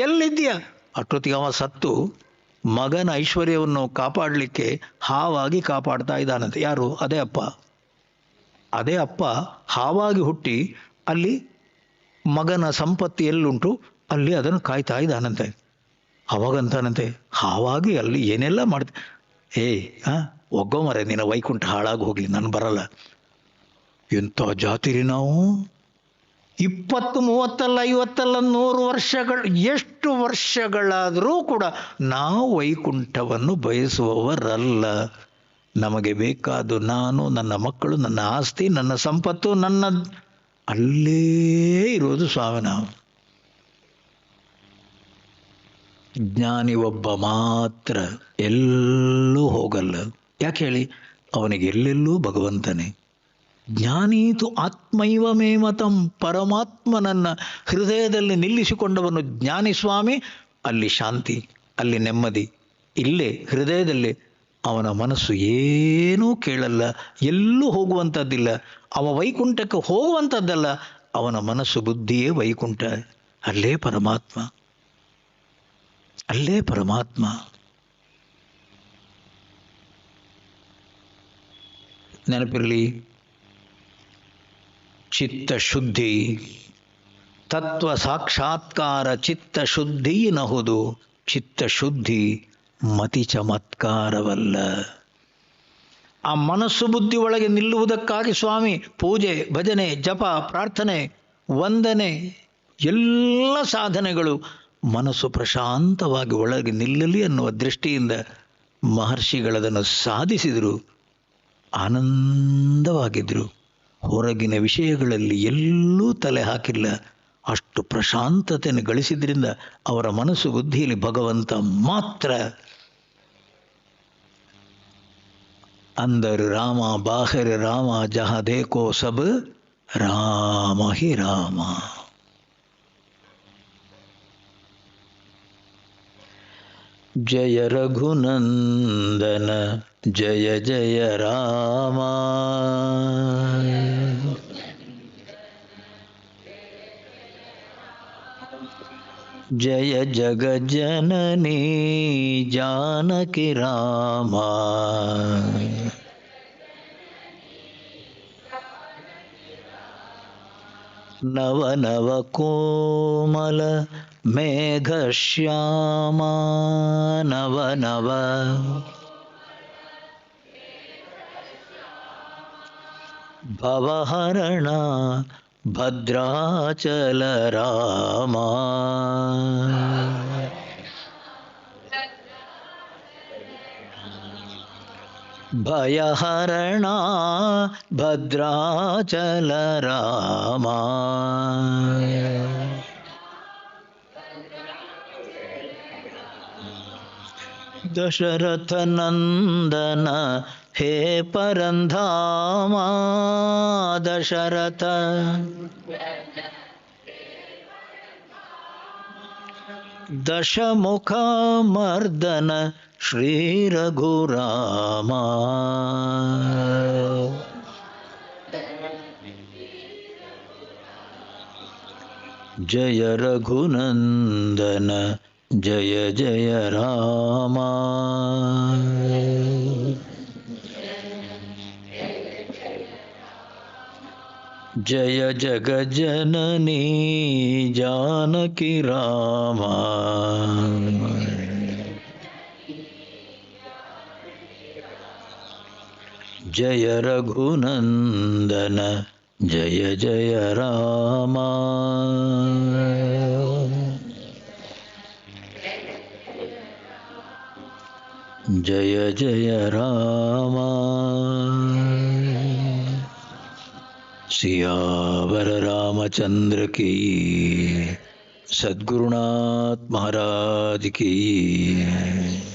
ಎಲ್ಲಿದ್ದೀಯ? ಅಷ್ಟೊತ್ತಿಗೆ ಅವ ಸತ್ತು ಮಗನ ಐಶ್ವರ್ಯವನ್ನು ಕಾಪಾಡಲಿಕ್ಕೆ ಹಾವಾಗಿ ಕಾಪಾಡ್ತಾ ಇದ್ದಾನಂತೆ. ಯಾರು? ಅದೇ ಅಪ್ಪ ಹಾವಾಗಿ ಹುಟ್ಟಿ ಅಲ್ಲಿ ಮಗನ ಸಂಪತ್ತಿ ಎಲ್ಲುಂಟು ಅಲ್ಲಿ ಅದನ್ನು ಕಾಯ್ತಾ ಇದ್ದಾನಂತೆ. ಅವಾಗಂತಾನಂತೆ ಹಾವಾಗಿ ಅಲ್ಲಿ ಏನೆಲ್ಲ ಮಾಡ್ತೆ, ಒಗ್ಗಮರೆ ನಿನ್ನ ವೈಕುಂಠ ಹಾಳಾಗಿ ಹೋಗ್ಲಿ, ನಾನು ಬರಲ್ಲ. ಎಂಥ ಜಾತಿರಿ ನಾವು! 20, 30, 50, 100 ವರ್ಷಗಳು, ಎಷ್ಟು ವರ್ಷಗಳಾದರೂ ಕೂಡ ನಾವು ವೈಕುಂಠವನ್ನು ಬಯಸುವವರಲ್ಲ. ನಮಗೆ ಬೇಕಾದ ನಾನು, ನನ್ನ ಮಕ್ಕಳು, ನನ್ನ ಆಸ್ತಿ, ನನ್ನ ಸಂಪತ್ತು, ನನ್ನ ಅಲ್ಲೇ ಇರೋದು ಸ್ವಾಮಿ. ನಾವು ಜ್ಞಾನಿ ಒಬ್ಬ ಮಾತ್ರ ಎಲ್ಲೂ ಹೋಗಲ್ಲ. ಯಾಕೆ ಹೇಳಿ? ಅವನಿಗೆ ಎಲ್ಲೆಲ್ಲೂ ಭಗವಂತನೇ. ಜ್ಞಾನೀತು ಆತ್ಮೈವ ಮೇ ಮತಂ, ಪರಮಾತ್ಮನನ್ನ ಹೃದಯದಲ್ಲಿ ನಿಲ್ಲಿಸಿಕೊಂಡವನು ಜ್ಞಾನಿ ಸ್ವಾಮಿ. ಅಲ್ಲಿ ಶಾಂತಿ, ಅಲ್ಲಿ ನೆಮ್ಮದಿ, ಇಲ್ಲೇ ಹೃದಯದಲ್ಲಿ. ಅವನ ಮನಸ್ಸು ಏನೂ ಕೇಳಲ್ಲ, ಎಲ್ಲೂ ಹೋಗುವಂಥದ್ದಿಲ್ಲ. ಅವ ವೈಕುಂಠಕ್ಕೆ ಹೋಗುವಂಥದ್ದಲ್ಲ, ಅವನ ಮನಸ್ಸು ಬುದ್ಧಿಯೇ ವೈಕುಂಠ. ಅಲ್ಲೇ ಪರಮಾತ್ಮ, ಅಲ್ಲೇ ಪರಮಾತ್ಮ. ನೆನಪಿರಲಿ, ಚಿತ್ತಶುದ್ಧಿ, ತತ್ವ ಸಾಕ್ಷಾತ್ಕಾರ ಚಿತ್ತಶುದ್ಧಿ ನಹುದು. ಚಿತ್ತಶುದ್ಧಿ ಮತಿ ಚಮತ್ಕಾರವಲ್ಲ. ಆ ಮನಸ್ಸು ಬುದ್ಧಿ ಒಳಗೆ ನಿಲ್ಲುವುದಕ್ಕಾಗಿ ಸ್ವಾಮಿ ಪೂಜೆ, ಭಜನೆ, ಜಪ, ಪ್ರಾರ್ಥನೆ, ವಂದನೆ, ಎಲ್ಲ ಸಾಧನೆಗಳು ಮನಸ್ಸು ಪ್ರಶಾಂತವಾಗಿ ಒಳಗೆ ನಿಲ್ಲಲಿ ಅನ್ನುವ ದೃಷ್ಟಿಯಿಂದ ಮಹರ್ಷಿಗಳದನ್ನು ಸಾಧಿಸಿದರು. ಆನಂದವಾಗಿದ್ದರು. ಹೊರಗಿನ ವಿಷಯಗಳಲ್ಲಿ ಎಲ್ಲೂ ತಲೆ ಹಾಕಿಲ್ಲ. ಅಷ್ಟು ಪ್ರಶಾಂತತೆಯನ್ನು ಗಳಿಸಿದ್ರಿಂದ ಅವರ ಮನಸ್ಸು ಬುದ್ಧಿಯಲ್ಲಿ ಭಗವಂತ ಮಾತ್ರ. अंदर रामा बाहर रामा जहाँ देखो सब राम ही रामा. जय रघुनंदन जय जय रामा. जय जगज्जननी जानकी रामा. नव नव कोमल मेघश्यामा नव नव. भवहरण भद्राचल रामा. भयहरण भद्राचल रामा. दशरथ नंदन हे परंधामा. दशरथ दशमुख मर्दन श्री रघुरामा. जय रघुनंदन जय जय रामा. जय जगज्जननी जानकी रामा. जय रघुनंदन जय जय रामा. जय जय रामा. सियावर रामचंद्र की, सद्गुरुनाथ महाराज की.